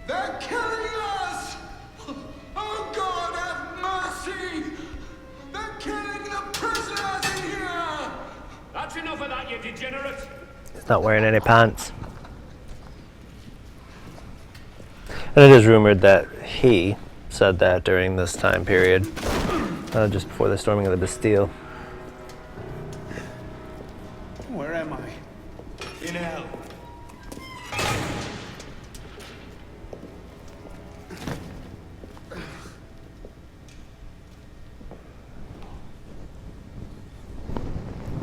Speaker 6: They're killing us! Oh God, have mercy! They're killing the prisoners in here!
Speaker 11: That's enough of that, you degenerate!
Speaker 1: He's not wearing any pants. And it is rumored that he said that during this time period, just before the storming of the Bastille.
Speaker 14: Where am I?
Speaker 6: In hell.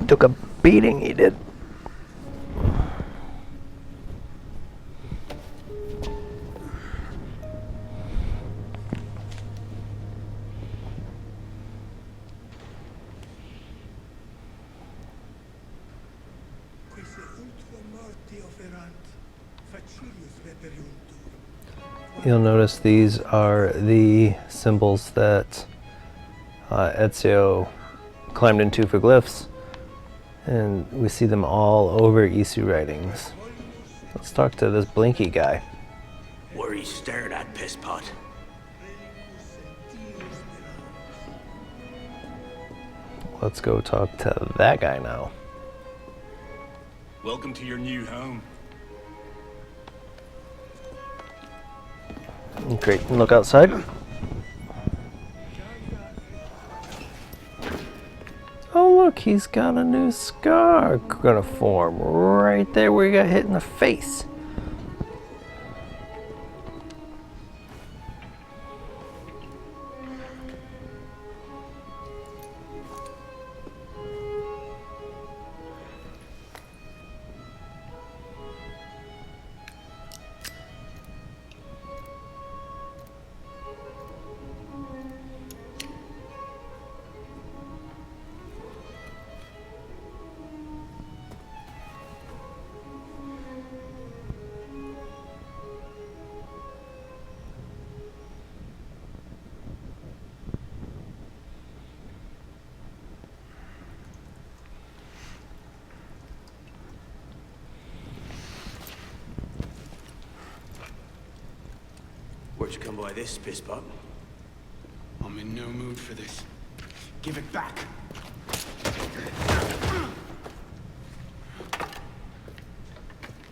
Speaker 1: Took a beating, he did. You'll notice these are the symbols that Ezio climbed into for glyphs, and we see them all over Isu writings. Let's talk to this Blinky guy.
Speaker 4: What are you staring at, pisspot?
Speaker 1: Let's go talk to that guy now.
Speaker 5: Welcome to your new home.
Speaker 1: Great, look outside. Oh look, he's got a new scar gonna form right there where he got hit in the face.
Speaker 4: Where'd you come by this, pisspot?
Speaker 18: I'm in no mood for this. Give it back.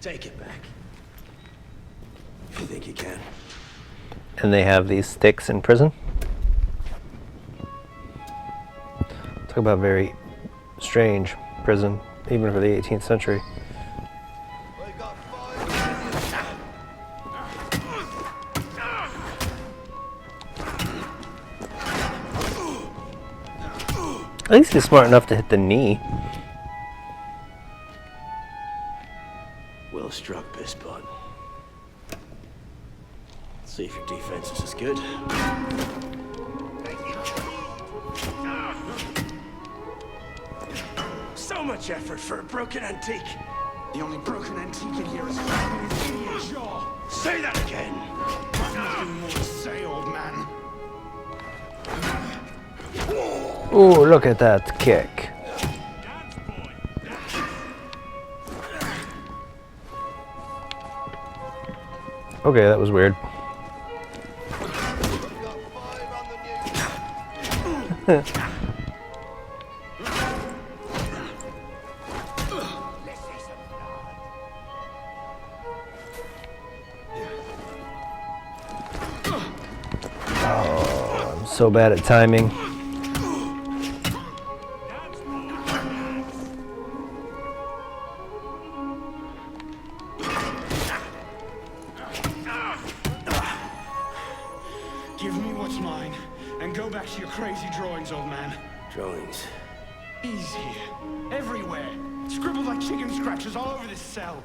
Speaker 4: Take it back. If you think you can.
Speaker 1: And they have these sticks in prison. Talk about very strange prison, even for the 18th century. At least he's smart enough to hit the knee.
Speaker 4: Well struck, pisspot. See if your defense is as good. So much effort for a broken antique.
Speaker 18: The only broken antique in here is your jaw.
Speaker 4: Say that again.
Speaker 18: I've nothing more to say, old man.
Speaker 1: Ooh, look at that kick. Okay, that was weird. Oh, I'm so bad at timing.
Speaker 18: Give me what's mine, and go back to your crazy drawings, old man.
Speaker 4: Drawings?
Speaker 18: He's here. Everywhere. Scribbled like chicken scratches all over this cell.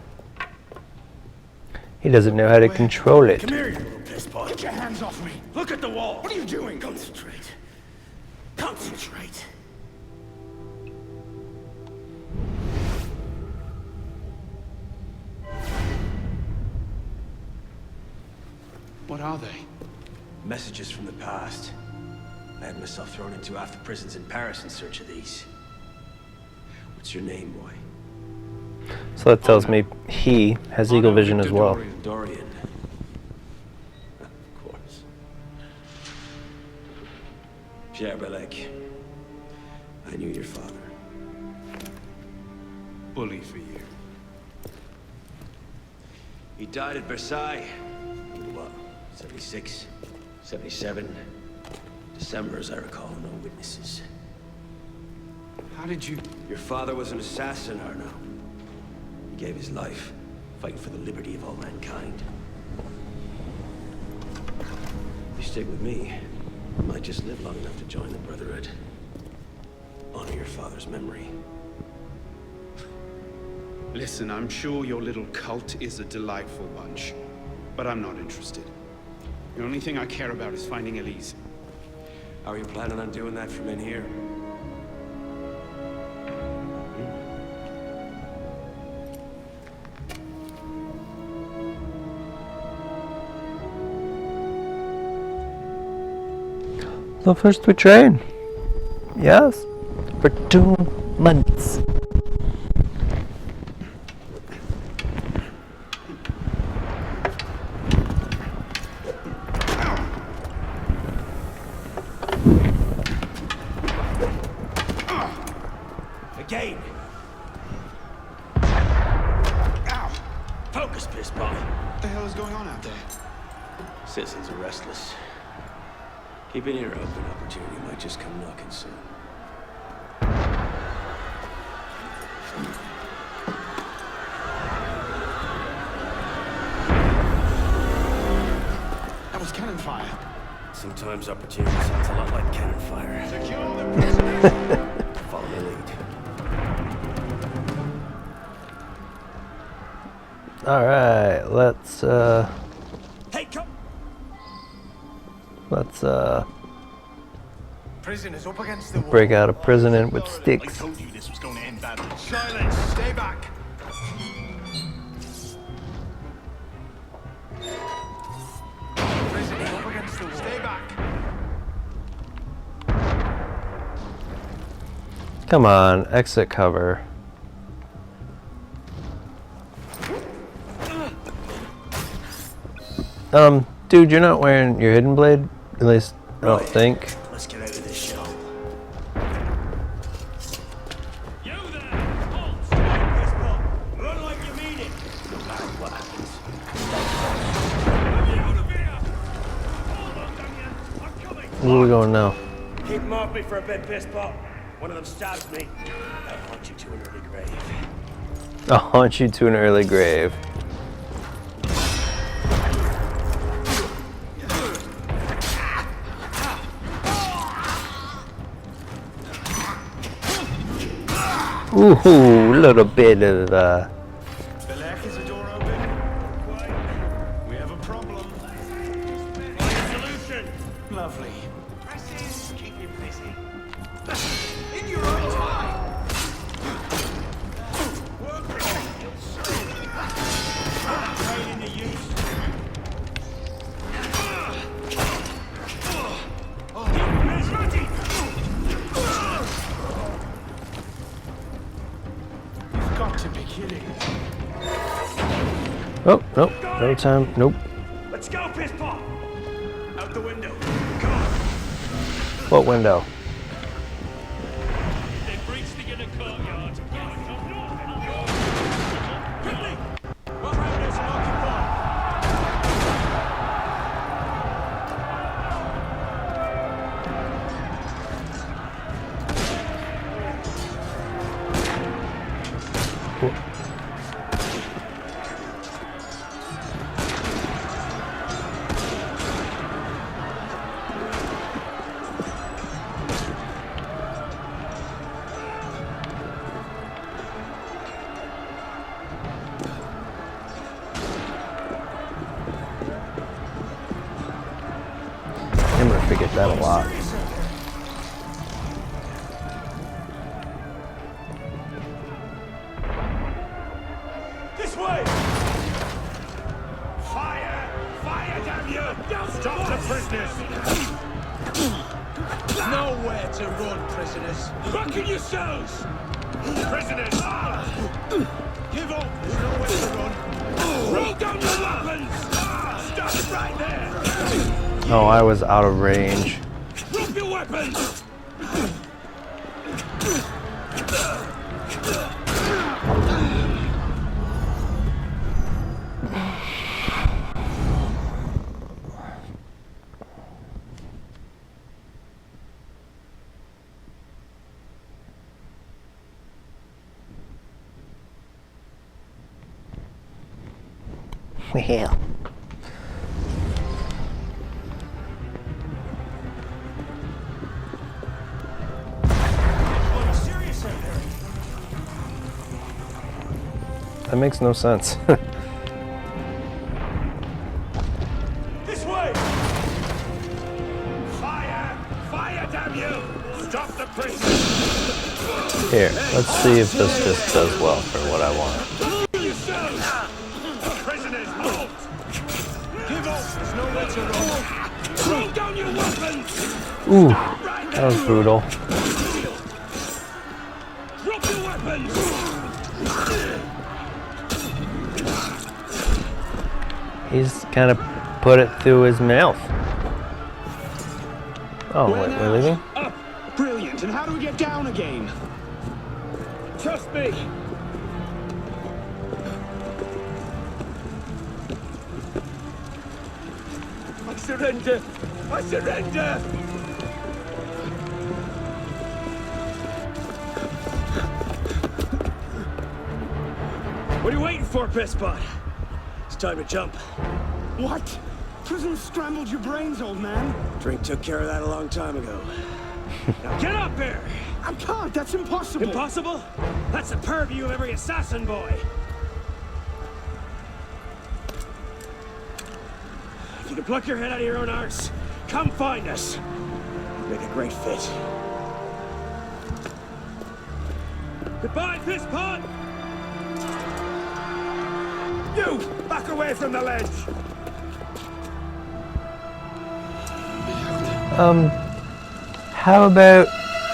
Speaker 1: He doesn't know how to control it.
Speaker 4: Come here, you little pisspot.
Speaker 18: Get your hands off me.
Speaker 4: Look at the wall.
Speaker 18: What are you doing?
Speaker 4: Concentrate. Concentrate.
Speaker 18: What are they?
Speaker 4: Messages from the past. I had myself thrown into half the prisons in Paris in search of these. What's your name, boy?
Speaker 1: So that tells me he has eagle vision as well.
Speaker 4: Dorian. Of course. Pierre Belec. I knew your father.
Speaker 18: Bully for you.
Speaker 4: He died at Versailles. What, 76? 77? December, as I recall, no witnesses.
Speaker 18: How did you...
Speaker 4: Your father was an assassin, Arno. He gave his life, fighting for the liberty of all mankind. If you stick with me, you might just live long enough to join the Brotherhood. Honor your father's memory.
Speaker 14: Listen, I'm sure your little cult is a delightful bunch, but I'm not interested. The only thing I care about is finding Elise.
Speaker 4: How are you planning on doing that from in here?
Speaker 1: So first we train. Yes. For 2 months.
Speaker 4: Again. Ow. Focus, Pissball.
Speaker 9: What the hell is going on out there?
Speaker 4: Citizens are restless. Keep an ear open. Opportunity might just come knocking soon.
Speaker 9: That was cannon fire.
Speaker 4: Sometimes opportunity sounds a lot like cannon fire. Secure the prisoners. Follow the lead.
Speaker 1: All right, let's
Speaker 4: Hey, come.
Speaker 9: Prisoners up against the wall.
Speaker 1: break out of prison with sticks.
Speaker 9: I told you this was going to end badly. Silence. Stay back. Prisoners up against the wall. Stay back.
Speaker 1: Come on, exit cover. Dude, you're not wearing your hidden blade? At least, I don't think.
Speaker 4: Let's get out of this show. You there! Halt! Stop this ball! Run like you mean it! No matter what happens. Let me out of here! Hold on, Daniel! I'm coming!
Speaker 1: Where are we going now?
Speaker 4: Keep them off me for a bit, Pissball. One of them stabs me. I'll haunt you to an early grave.
Speaker 1: I'll haunt you to an early grave. Ooh, a little bit of
Speaker 9: Belek, is the door open? We have a problem.
Speaker 4: Solution!
Speaker 9: Lovely. Presses, keep him busy. In your own time. Training the youth. You've got to be kidding.
Speaker 1: Oh, nope, no time, nope.
Speaker 4: Let's go, Pissball! Out the window.
Speaker 1: What window?
Speaker 4: They breached the inner courtyard. Quickly! Run around this and occupy.
Speaker 1: I'm gonna forget that a lot.
Speaker 4: This way! Fire! Fire, damn you! Stop the prisoners!
Speaker 18: Nowhere to run, prisoners.
Speaker 4: Buckle yourselves! Prisoners!
Speaker 18: Give up. There's nowhere to run.
Speaker 4: Roll down your weapons! Stop it right there!
Speaker 1: Oh, I was out of range.
Speaker 4: Drop your weapons!
Speaker 1: Well. That makes no sense.
Speaker 4: This way! Fire! Fire, damn you! Stop the prisoners!
Speaker 1: Here, let's see if this just does well for what I want.
Speaker 4: Prisoners, halt!
Speaker 18: Give up. There's nowhere to run.
Speaker 4: Roll down
Speaker 6: Down your weapons!
Speaker 1: Ooh, that was brutal.
Speaker 6: Drop your weapons!
Speaker 1: He's kind of put it through his mouth. Oh, wait, we're leaving?
Speaker 18: Up! Brilliant. And how do we get down again?
Speaker 6: Trust me! I surrender! I surrender! What are you waiting for, Pissbot? It's time to jump.
Speaker 18: What? Prison scrambled your brains, old man.
Speaker 6: Drink took care of that a long time ago. Now get up here!
Speaker 18: I can't, that's impossible.
Speaker 6: Impossible? That's the purview of every assassin boy. If you can pluck your head out of your own arse, come find us. Make a great fit. Goodbye, Pisspot! You! Back away from the ledge!
Speaker 1: How about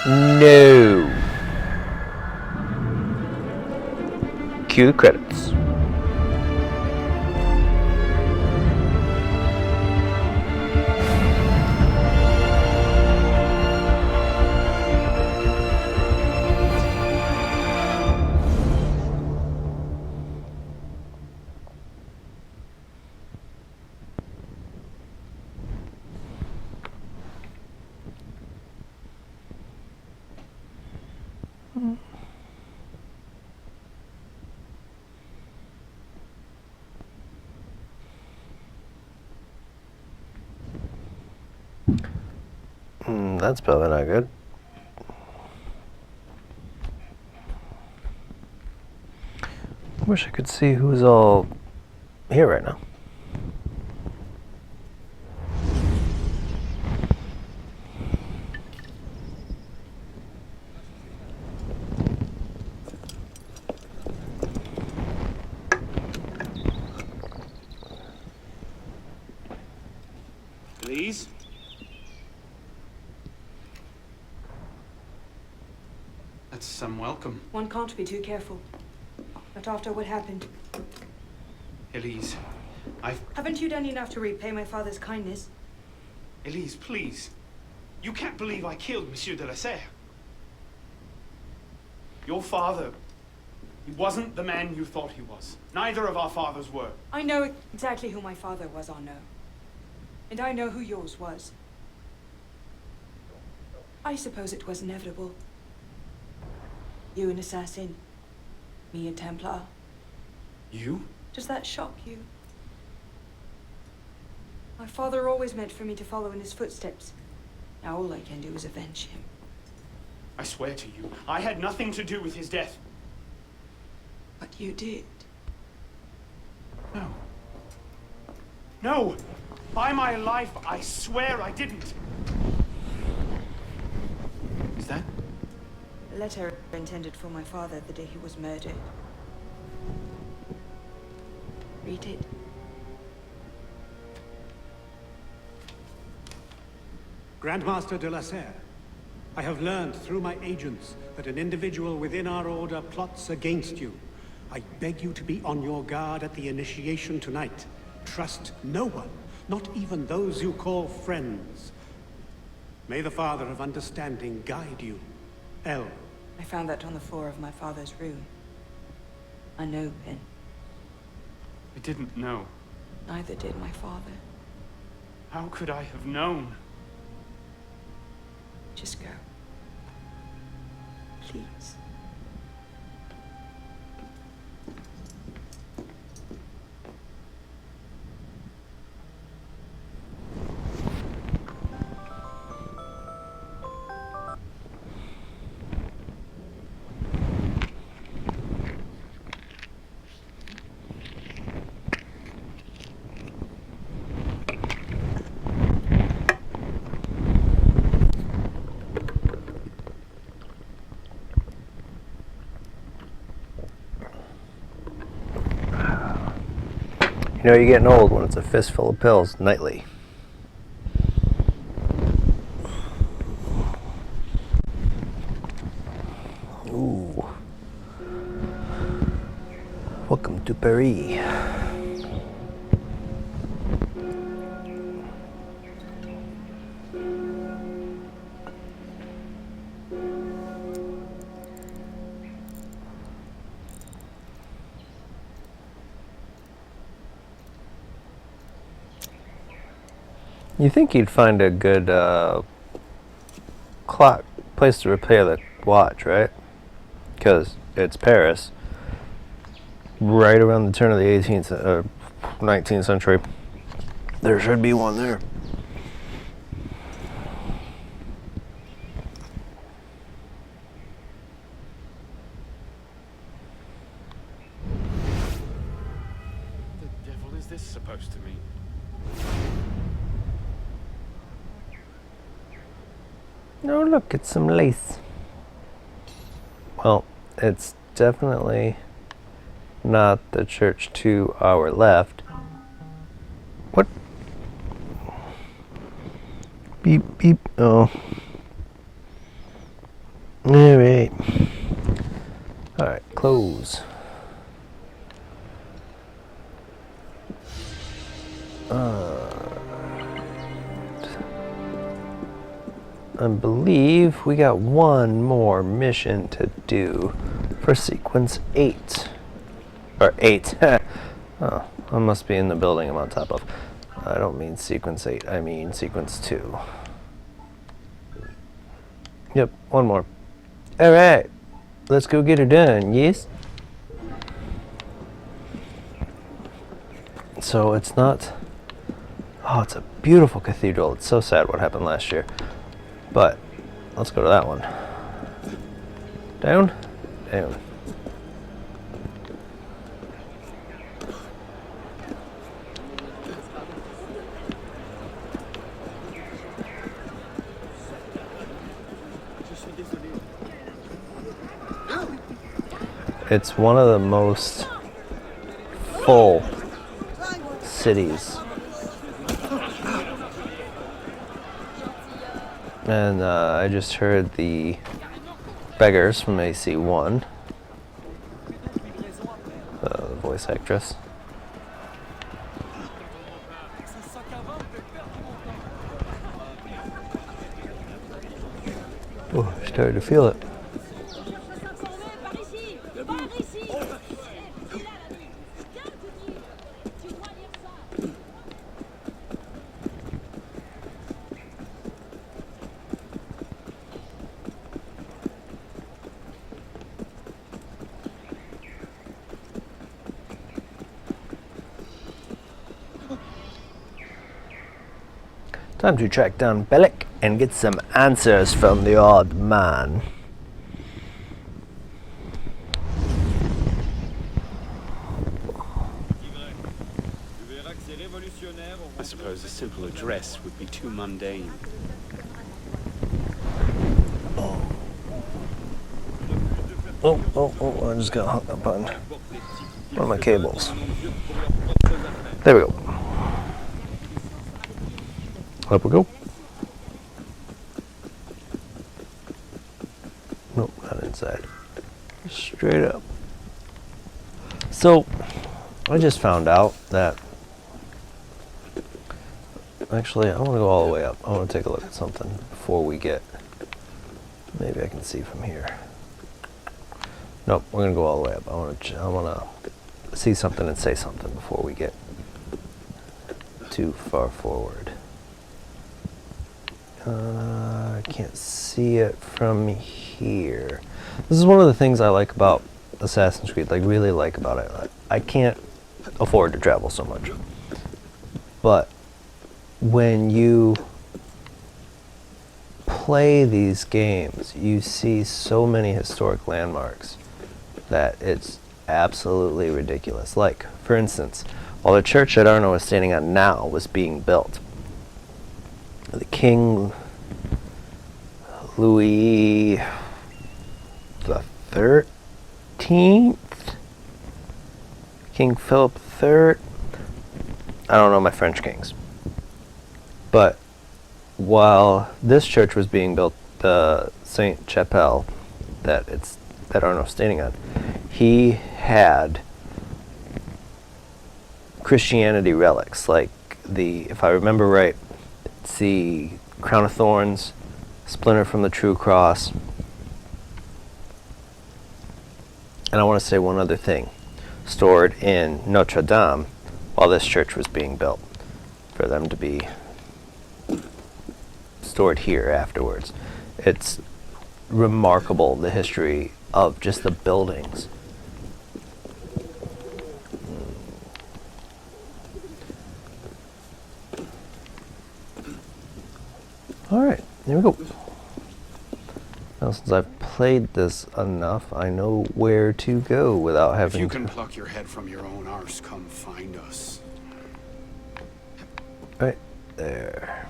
Speaker 1: no? Cue the credits. That's probably not good. Wish I could see who's all here right now.
Speaker 6: Please?
Speaker 14: That's some welcome.
Speaker 5: One can't be too careful. Not after what happened.
Speaker 14: Elise,
Speaker 5: Haven't you done enough to repay my father's kindness?
Speaker 14: Elise, please. You can't believe I killed Monsieur de la Serre. Your father, he wasn't the man you thought he was. Neither of our fathers were.
Speaker 5: I know exactly who my father was, Arno. And I know who yours was. I suppose it was inevitable. You an assassin, me a Templar.
Speaker 14: You?
Speaker 5: Does that shock you? My father always meant for me to follow in his footsteps. Now all I can do is avenge him.
Speaker 14: I swear to you, I had nothing to do with his death.
Speaker 5: But you did.
Speaker 14: No. No! By my life, I swear I didn't. Is that?
Speaker 5: A letter intended for my father the day he was murdered. Read it.
Speaker 15: Grandmaster de la Serre, I have learned through my agents that an individual within our order plots against you. I beg you to be on your guard at the initiation tonight. Trust no one, not even those you call friends. May the Father of Understanding guide you. L.
Speaker 5: I found that on the floor of my father's room. A no pin.
Speaker 14: I didn't know.
Speaker 5: Neither did my father.
Speaker 14: How could I have known?
Speaker 5: Just go. Please.
Speaker 1: You know you're getting old when it's a fistful of pills nightly. to Paris. You think you'd find a good clock place to repair the watch, right? Because it's Paris, right around the turn of the 18th, 19th century. There should be one there.
Speaker 14: The devil is this supposed to mean?
Speaker 1: Oh, look, it's some lace. Well, it's definitely not the church to our left. What? Beep, beep. Oh. Alright. Alright, close. I believe we got one more mission to do for sequence 8. Or 8. Oh, I must be in the building I'm on top of. I don't mean sequence 8, I mean sequence 2. Yep, one more. Alright, let's go get her done, yes? So it's not... Oh, it's a beautiful cathedral. It's so sad what happened last year. But let's go to that one. Down? Down. It's one of the most full cities. And I just heard the beggars from AC1, the voice actress. Oh, started to feel it. Time to track down Bellic and get some answers from the odd man.
Speaker 14: I suppose a simple address would be too mundane.
Speaker 1: Oh, I just got hung up on one of my cables. There we go. Up we go. Nope, not inside. Straight up. So, I just found out that... Actually, I want to go all the way up. I want to take a look at something before we get... Maybe I can see from here. Nope, we're going to go all the way up. I want to see something and say something before we get too far forward. I can't see it from here. This is one of the things I like about Assassin's Creed, like really like about it. I can't afford to travel so much. But when you play these games, you see so many historic landmarks that it's absolutely ridiculous. Like, for instance, while the church that Arno is standing on now was being built, the King Louis the 13th, King Philip III, I don't know my French kings, but while this church was being built, the Saint Chapelle that Arno's standing on, he had Christianity relics, like if I remember right, it's the crown of thorns, splinter from the true cross, and I want to say one other thing, stored in Notre Dame while this church was being built, for them to be stored here afterwards. It's remarkable, the history of just the buildings. Alright, here we go. Now, since I've played this enough, I know where to go without having to...
Speaker 14: If you can pluck your head from your own arse, come find us.
Speaker 1: Right there.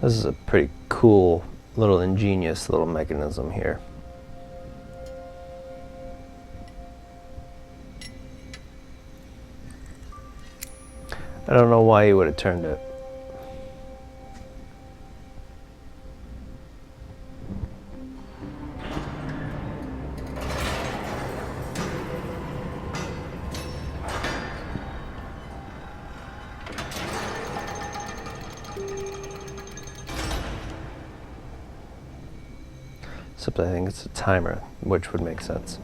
Speaker 1: This is a pretty cool, little ingenious little mechanism here. I don't know why he would have turned it. Except I think it's a timer, which would make sense.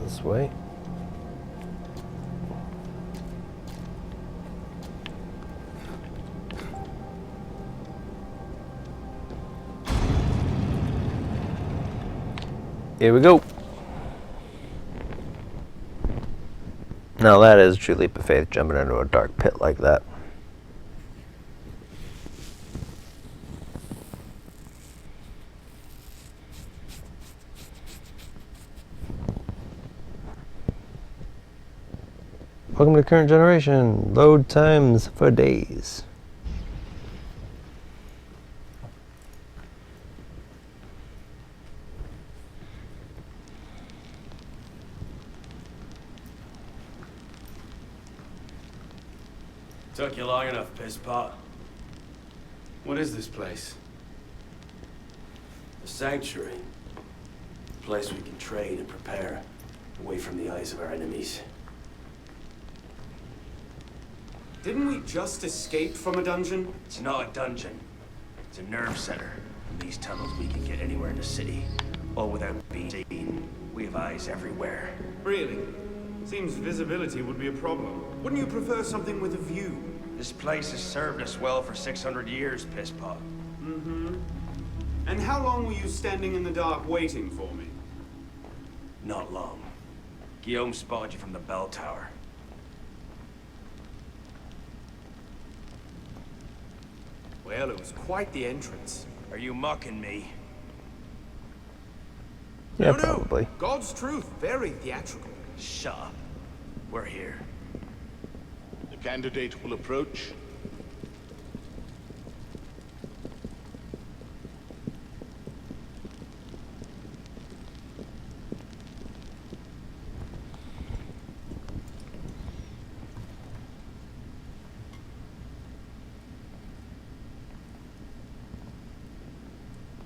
Speaker 1: This way. Here we go. Now that is a true leap of faith, jumping into a dark pit like that. Welcome to current generation. Load times for days.
Speaker 4: Took you long enough, pisspot.
Speaker 14: What is this place?
Speaker 4: A sanctuary. A place we can trade and prepare, away from the eyes of our enemies.
Speaker 14: Didn't we just escape from a dungeon?
Speaker 4: It's not a dungeon. It's a nerve center. In these tunnels, we can get anywhere in the city, all without being seen. We have eyes everywhere.
Speaker 14: Really? Seems visibility would be a problem. Wouldn't you prefer something with a view?
Speaker 4: This place has served us well for 600 years, pisspot.
Speaker 14: Mm-hmm. And how long were you standing in the dark waiting for me?
Speaker 4: Not long. Guillaume spotted you from the bell tower.
Speaker 14: Well, it was quite the entrance.
Speaker 4: Are you mocking me?
Speaker 1: Yeah,
Speaker 14: no,
Speaker 1: probably.
Speaker 14: God's truth, very theatrical.
Speaker 4: Shut up. We're here.
Speaker 6: The candidate will approach.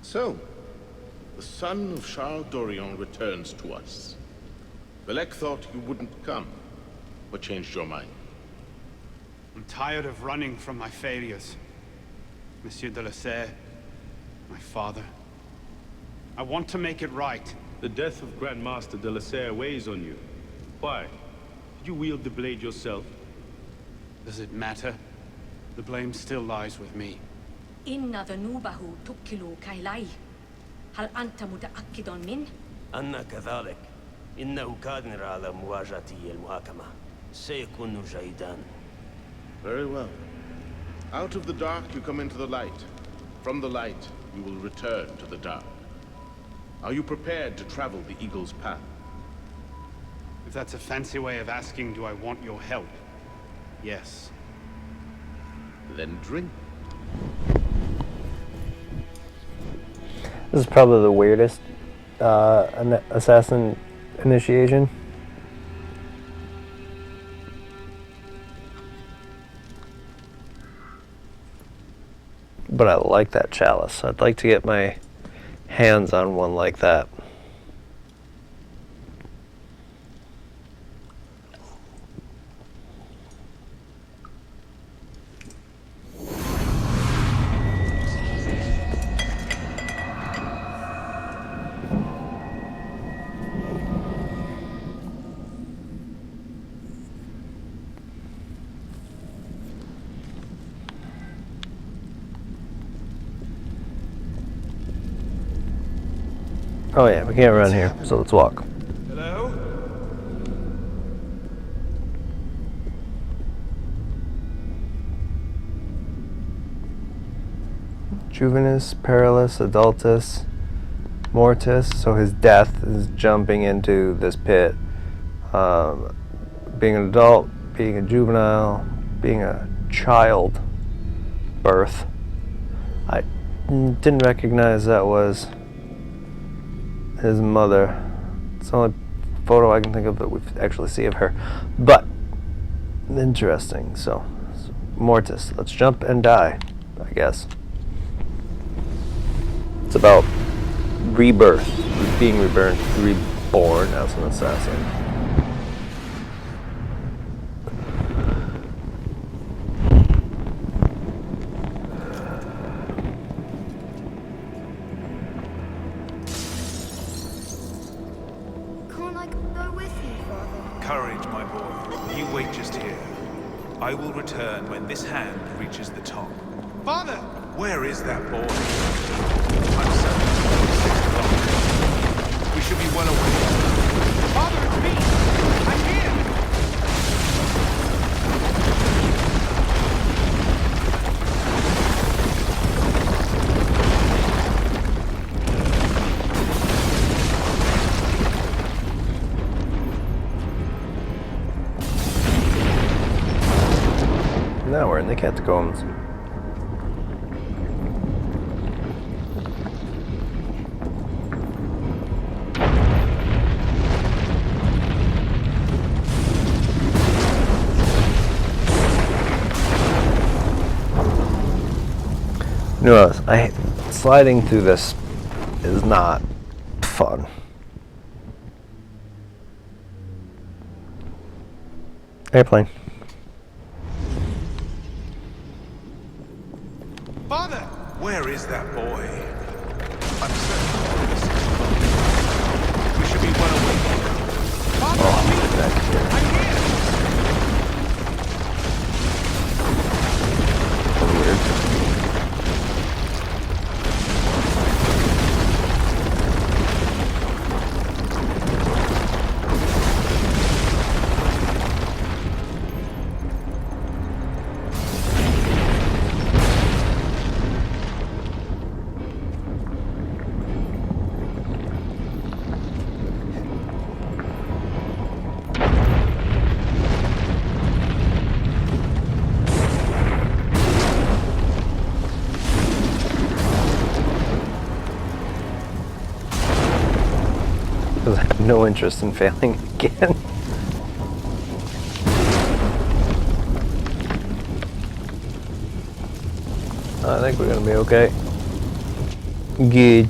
Speaker 6: So, the son of Charles Dorian returns to us. Belek thought you wouldn't come. What changed your mind?
Speaker 15: I'm tired of running from my failures. Monsieur de la Serre, my father. I want to make it right.
Speaker 3: The death of Grand Master de la Serre weighs on you. Why? Did you wield the blade yourself?
Speaker 15: Does it matter? The blame still lies with me.
Speaker 21: إن ذنوبه تكل كيلي. هل أنت متأكد من؟
Speaker 4: أنا كذلك. إنه قادر على مواجهة المحاكمة. سيكون جيدا.
Speaker 6: Very well. Out of the dark you come into the light. From the light you will return to the dark. Are you prepared to travel the Eagle's path?
Speaker 15: If that's a fancy way of asking, do I want your help? Yes.
Speaker 6: Then drink.
Speaker 1: This is probably the weirdest assassin initiation. But I like that chalice. I'd like to get my hands on one like that. Oh yeah, we can't run here, so let's walk.
Speaker 11: Hello?
Speaker 1: Juvenis, Perilous, Adultus, Mortis. So his death is jumping into this pit. Being an adult, being a juvenile, being a child birth. I didn't recognize that was his mother. It's the only photo I can think of that we actually see of her. But interesting. So Mortis, let's jump and die, I guess. It's about rebirth, being reborn as an assassin.
Speaker 23: Can't I go with you, Father?
Speaker 7: Courage, my boy. You wait just here. I will return when this hand reaches the top.
Speaker 6: Father!
Speaker 7: Where is that boy? I'm certain it's 6 o'clock. We should be well away.
Speaker 6: Father, it's me! I'm here!
Speaker 1: Now we're in the catacombs. No, sliding through this is not fun. Airplane.
Speaker 6: Father!
Speaker 7: Where is that boy? I'm certain it's 6 o'clock. We should be well away.
Speaker 6: Father, it's me! I'm here!
Speaker 1: Because I have no interest in failing again. I think we're gonna be okay. Good.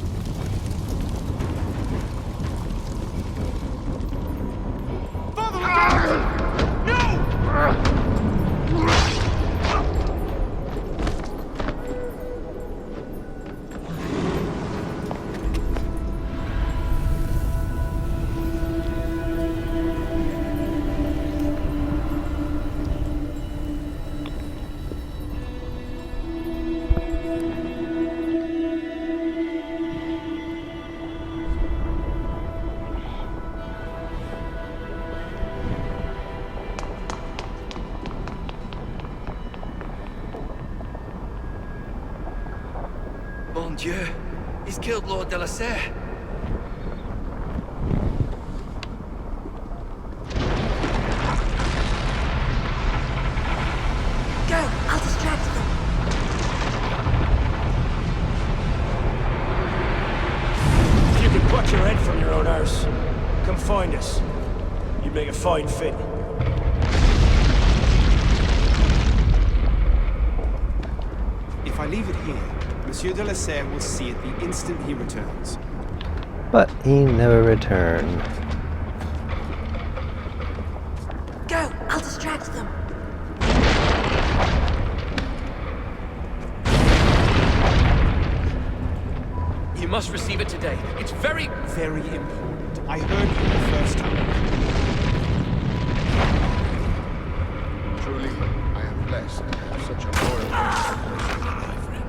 Speaker 13: Mon Dieu, he's killed Lord de la Serre.
Speaker 23: Go! I'll distract them.
Speaker 8: fine fit.
Speaker 14: If I leave it here, Monsieur de la Serre will see it the instant he returns.
Speaker 1: But he never returned.
Speaker 21: Go! I'll distract them.
Speaker 13: You must receive it today. It's very
Speaker 14: important. I heard you the first time.
Speaker 6: Truly, I am blessed to have such a loyal my friend.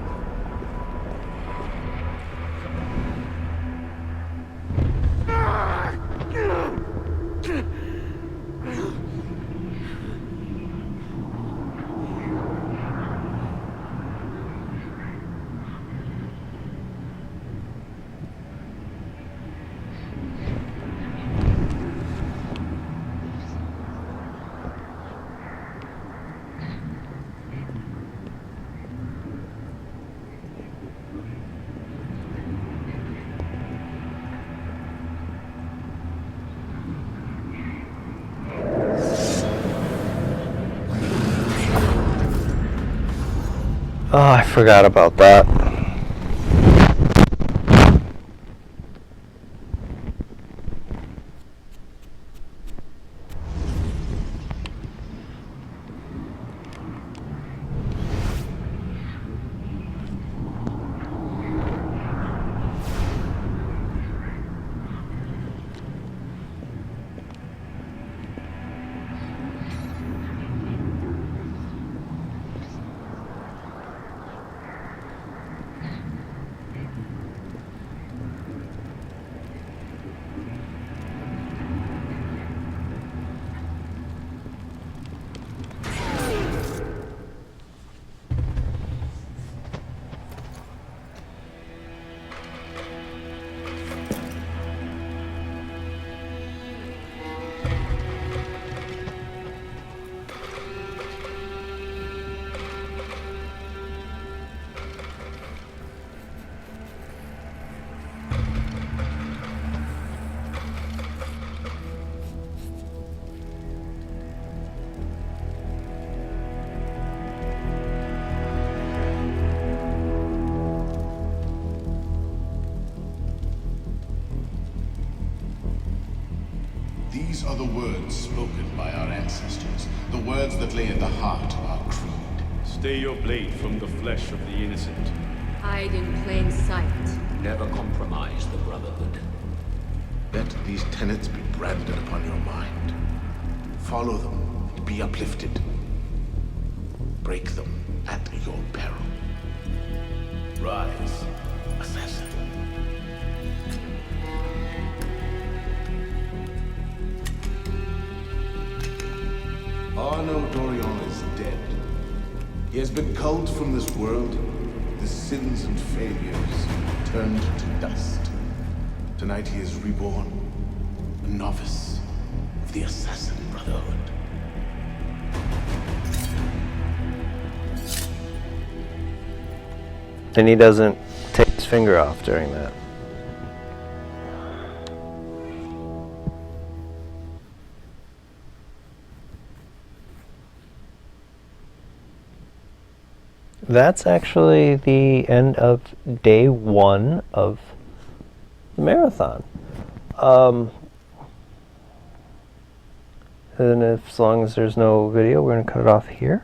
Speaker 1: Oh, I forgot about that.
Speaker 10: These are the words spoken by our ancestors, the words that lay at the heart of our creed.
Speaker 3: Stay your blade from the flesh of the innocent.
Speaker 21: Hide in plain sight.
Speaker 4: Never compromise the Brotherhood.
Speaker 10: Let these tenets be branded upon your mind. Follow them and be uplifted. Break them at your peril. Rise, assassin. Arno Dorian is dead. He has been culled from this world. His sins and failures turned to dust. Tonight he is reborn, a novice of the Assassin Brotherhood.
Speaker 1: And he doesn't take his finger off during that. That's actually the end of day 1 of the marathon. And as long as there's no video, we're going to cut it off here.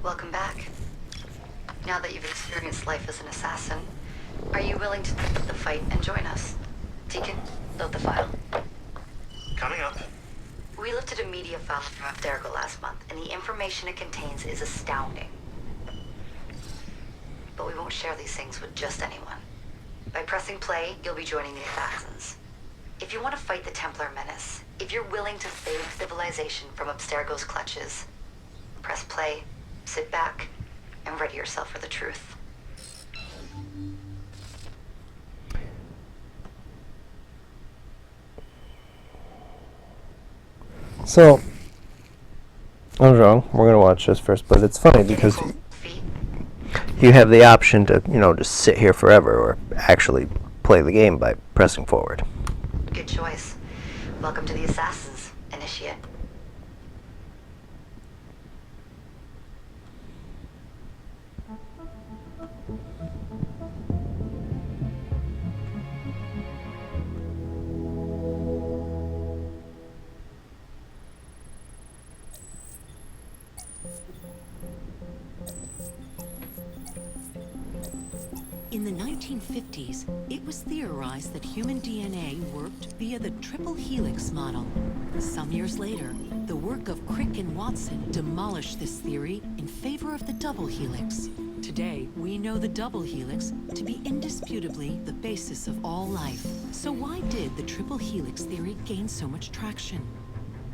Speaker 19: Welcome back. Now that you've experienced life as an assassin, are you willing to take up the fight and join us? Deacon, load the file.
Speaker 24: Coming up.
Speaker 19: We lifted a media file from Abstergo last month, and the information it contains is astounding. But we won't share these things with just anyone. By pressing play, you'll be joining the assassins. If you want to fight the Templar menace, if you're willing to save civilization from Abstergo's clutches, press play, sit back, and ready yourself for the truth.
Speaker 1: So, I was wrong. We're gonna watch this first, but it's funny because you have the option to, just sit here forever or actually play the game by pressing forward.
Speaker 19: Good choice. Welcome to the Assassins, Initiate.
Speaker 8: In the 1950s, it was theorized that human DNA worked via the triple helix model. Some years later, the work of Crick and Watson demolished this theory in favor of the double helix. Today, we know the double helix to be indisputably the basis of all life. So why did the triple helix theory gain so much traction?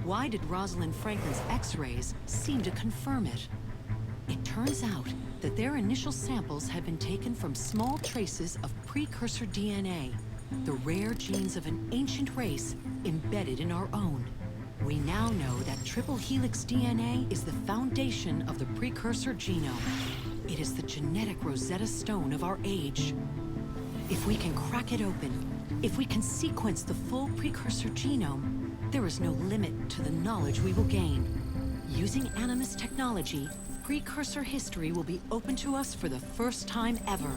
Speaker 8: Why did Rosalind Franklin's X-rays seem to confirm it? It turns out that their initial samples had been taken from small traces of precursor DNA, the rare genes of an ancient race embedded in our own. We now know that triple helix DNA is the foundation of the precursor genome. It is the genetic Rosetta Stone of our age. If we can crack it open, if we can sequence the full precursor genome, there is no limit to the knowledge we will gain. Using Animus technology, precursor history will be open to us for the first time ever.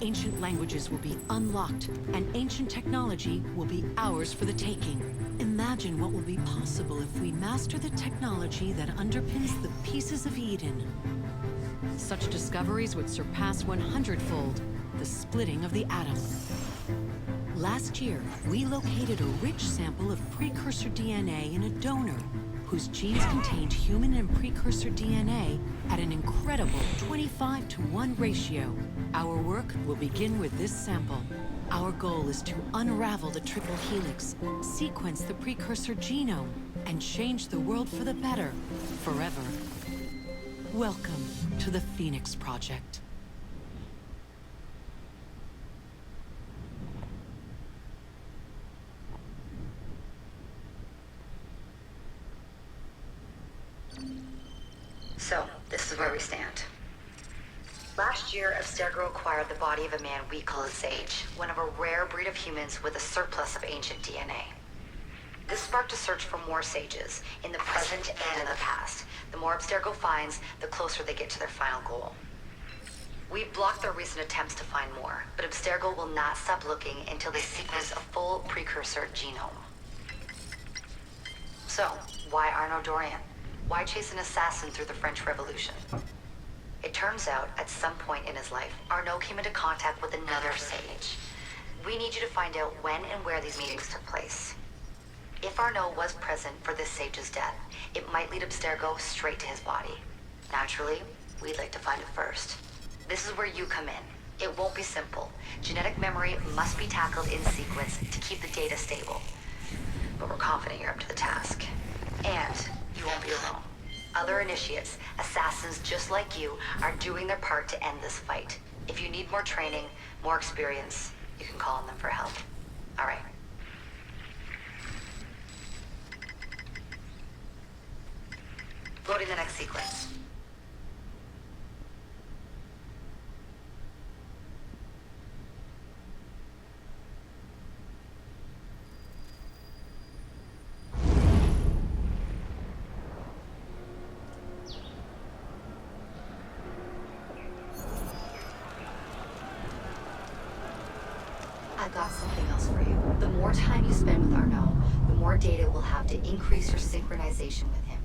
Speaker 8: Ancient languages will be unlocked, and ancient technology will be ours for the taking. Imagine what will be possible if we master the technology that underpins the pieces of Eden. Such discoveries would surpass 100-fold the splitting of the atom. Last year, we located a rich sample of precursor DNA in a donor whose genes contained human and precursor DNA at an incredible 25-to-1 ratio. Our work will begin with this sample. Our goal is to unravel the triple helix, sequence the precursor genome, and change the world for the better, forever. Welcome to the Phoenix Project.
Speaker 19: So, this is where we stand. Last year, Abstergo acquired the body of a man we call a Sage, one of a rare breed of humans with a surplus of ancient DNA. This sparked a search for more Sages, in the present and in the past. The more Abstergo finds, the closer they get to their final goal. We've blocked their recent attempts to find more, but Abstergo will not stop looking until they sequence a full precursor genome. So, why Arno Dorian? Why chase an assassin through the French Revolution? It turns out, at some point in his life, Arno came into contact with another Sage. We need you to find out when and where these meetings took place. If Arno was present for this Sage's death, it might lead Abstergo straight to his body. Naturally, we'd like to find it first. This is where you come in. It won't be simple. Genetic memory must be tackled in sequence to keep the data stable. But we're confident you're up to the task. And you won't be alone. Other initiates, assassins just like you, are doing their part to end this fight. If you need more training, more experience, you can call on them for help. All right. Loading the next sequence. I've got something else for you. The more time you spend with Arno, the more data we'll have to increase your synchronization with him,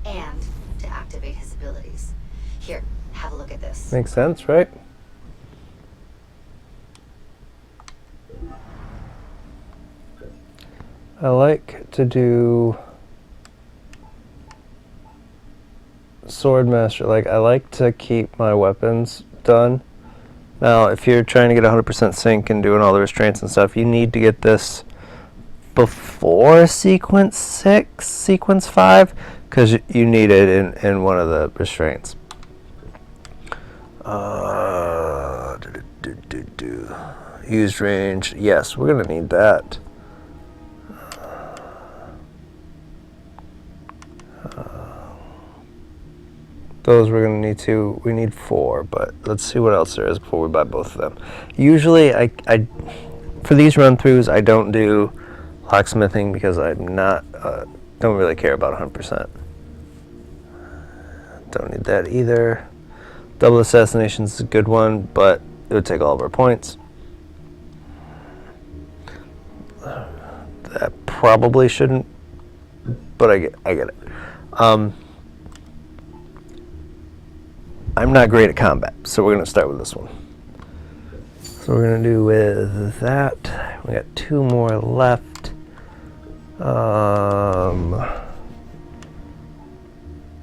Speaker 19: and to activate his abilities. Here, have a look at this.
Speaker 1: Makes sense, right? I like to do sword master. Like, I like to keep my weapons done. Now, if you're trying to get 100% sync and doing all the restraints and stuff, you need to get this before sequence 6, sequence 5, because you need it in one of the restraints. Used range. Yes, we're going to need that. Those we're going to need 2. We need 4, but let's see what else there is before we buy both of them. Usually, I for these run-throughs, I don't do locksmithing because I'm not, don't really care about 100%. Don't need that either. Double assassination is a good one, but it would take all of our points. That probably shouldn't, but I get it. I'm not great at combat, so we're going to start with this one. So we're going to do with that. We got 2 more left.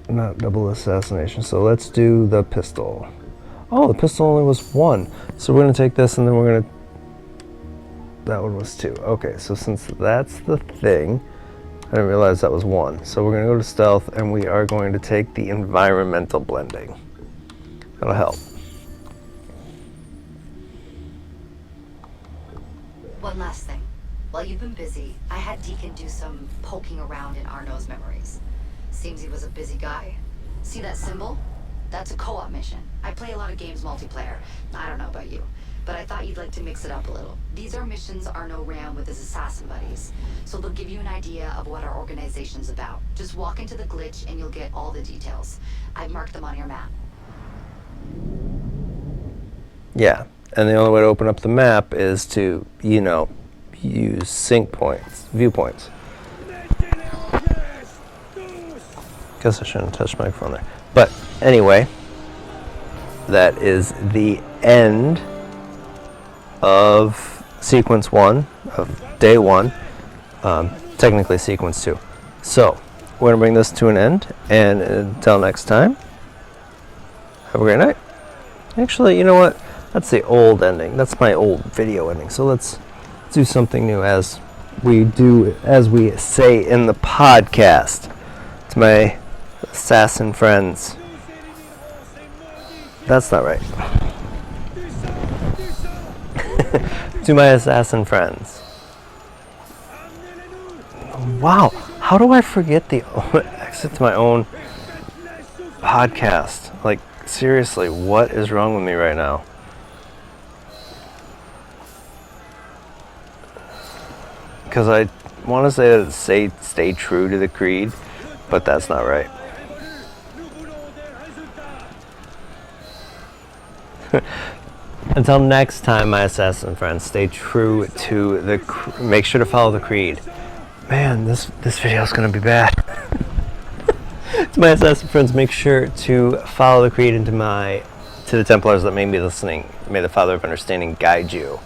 Speaker 1: Not double assassination, so let's do the pistol. Oh, the pistol only was 1. So we're going to take this and then we're going to... That one was 2. Okay, so since that's the thing, I didn't realize that was 1. So we're going to go to stealth and we are going to take the environmental blending. That'll help.
Speaker 19: One last thing. While you've been busy, I had Deacon do some poking around in Arno's memories. Seems he was a busy guy. See that symbol? That's a co-op mission. I play a lot of games multiplayer. I don't know about you, but I thought you'd like to mix it up a little. These are missions Arno ran with his assassin buddies, so they'll give you an idea of what our organization's about. Just walk into the glitch and you'll get all the details. I've marked them on your map.
Speaker 1: Yeah, and the only way to open up the map is to, you know, use sync points, viewpoints. Guess I shouldn't have touched my microphone there. But anyway, that is the end of sequence 1, of day 1, technically sequence 2. So, we're going to bring this to an end, and until next time, have a great night. Actually, you know what? That's the old ending. That's my old video ending. So let's do something new as we say in the podcast. To my assassin friends. That's not right. To my assassin friends. Wow, how do I forget the exit to my own podcast? Like, seriously, what is wrong with me right now? Because I want to say that it's stay true to the creed, but that's not right. Until next time, my assassin friends, stay true to the make sure to follow the creed. Man, this video is going to be bad. To my assassin friends, make sure to follow the creed, and to the Templars that may be listening, may the Father of Understanding guide you.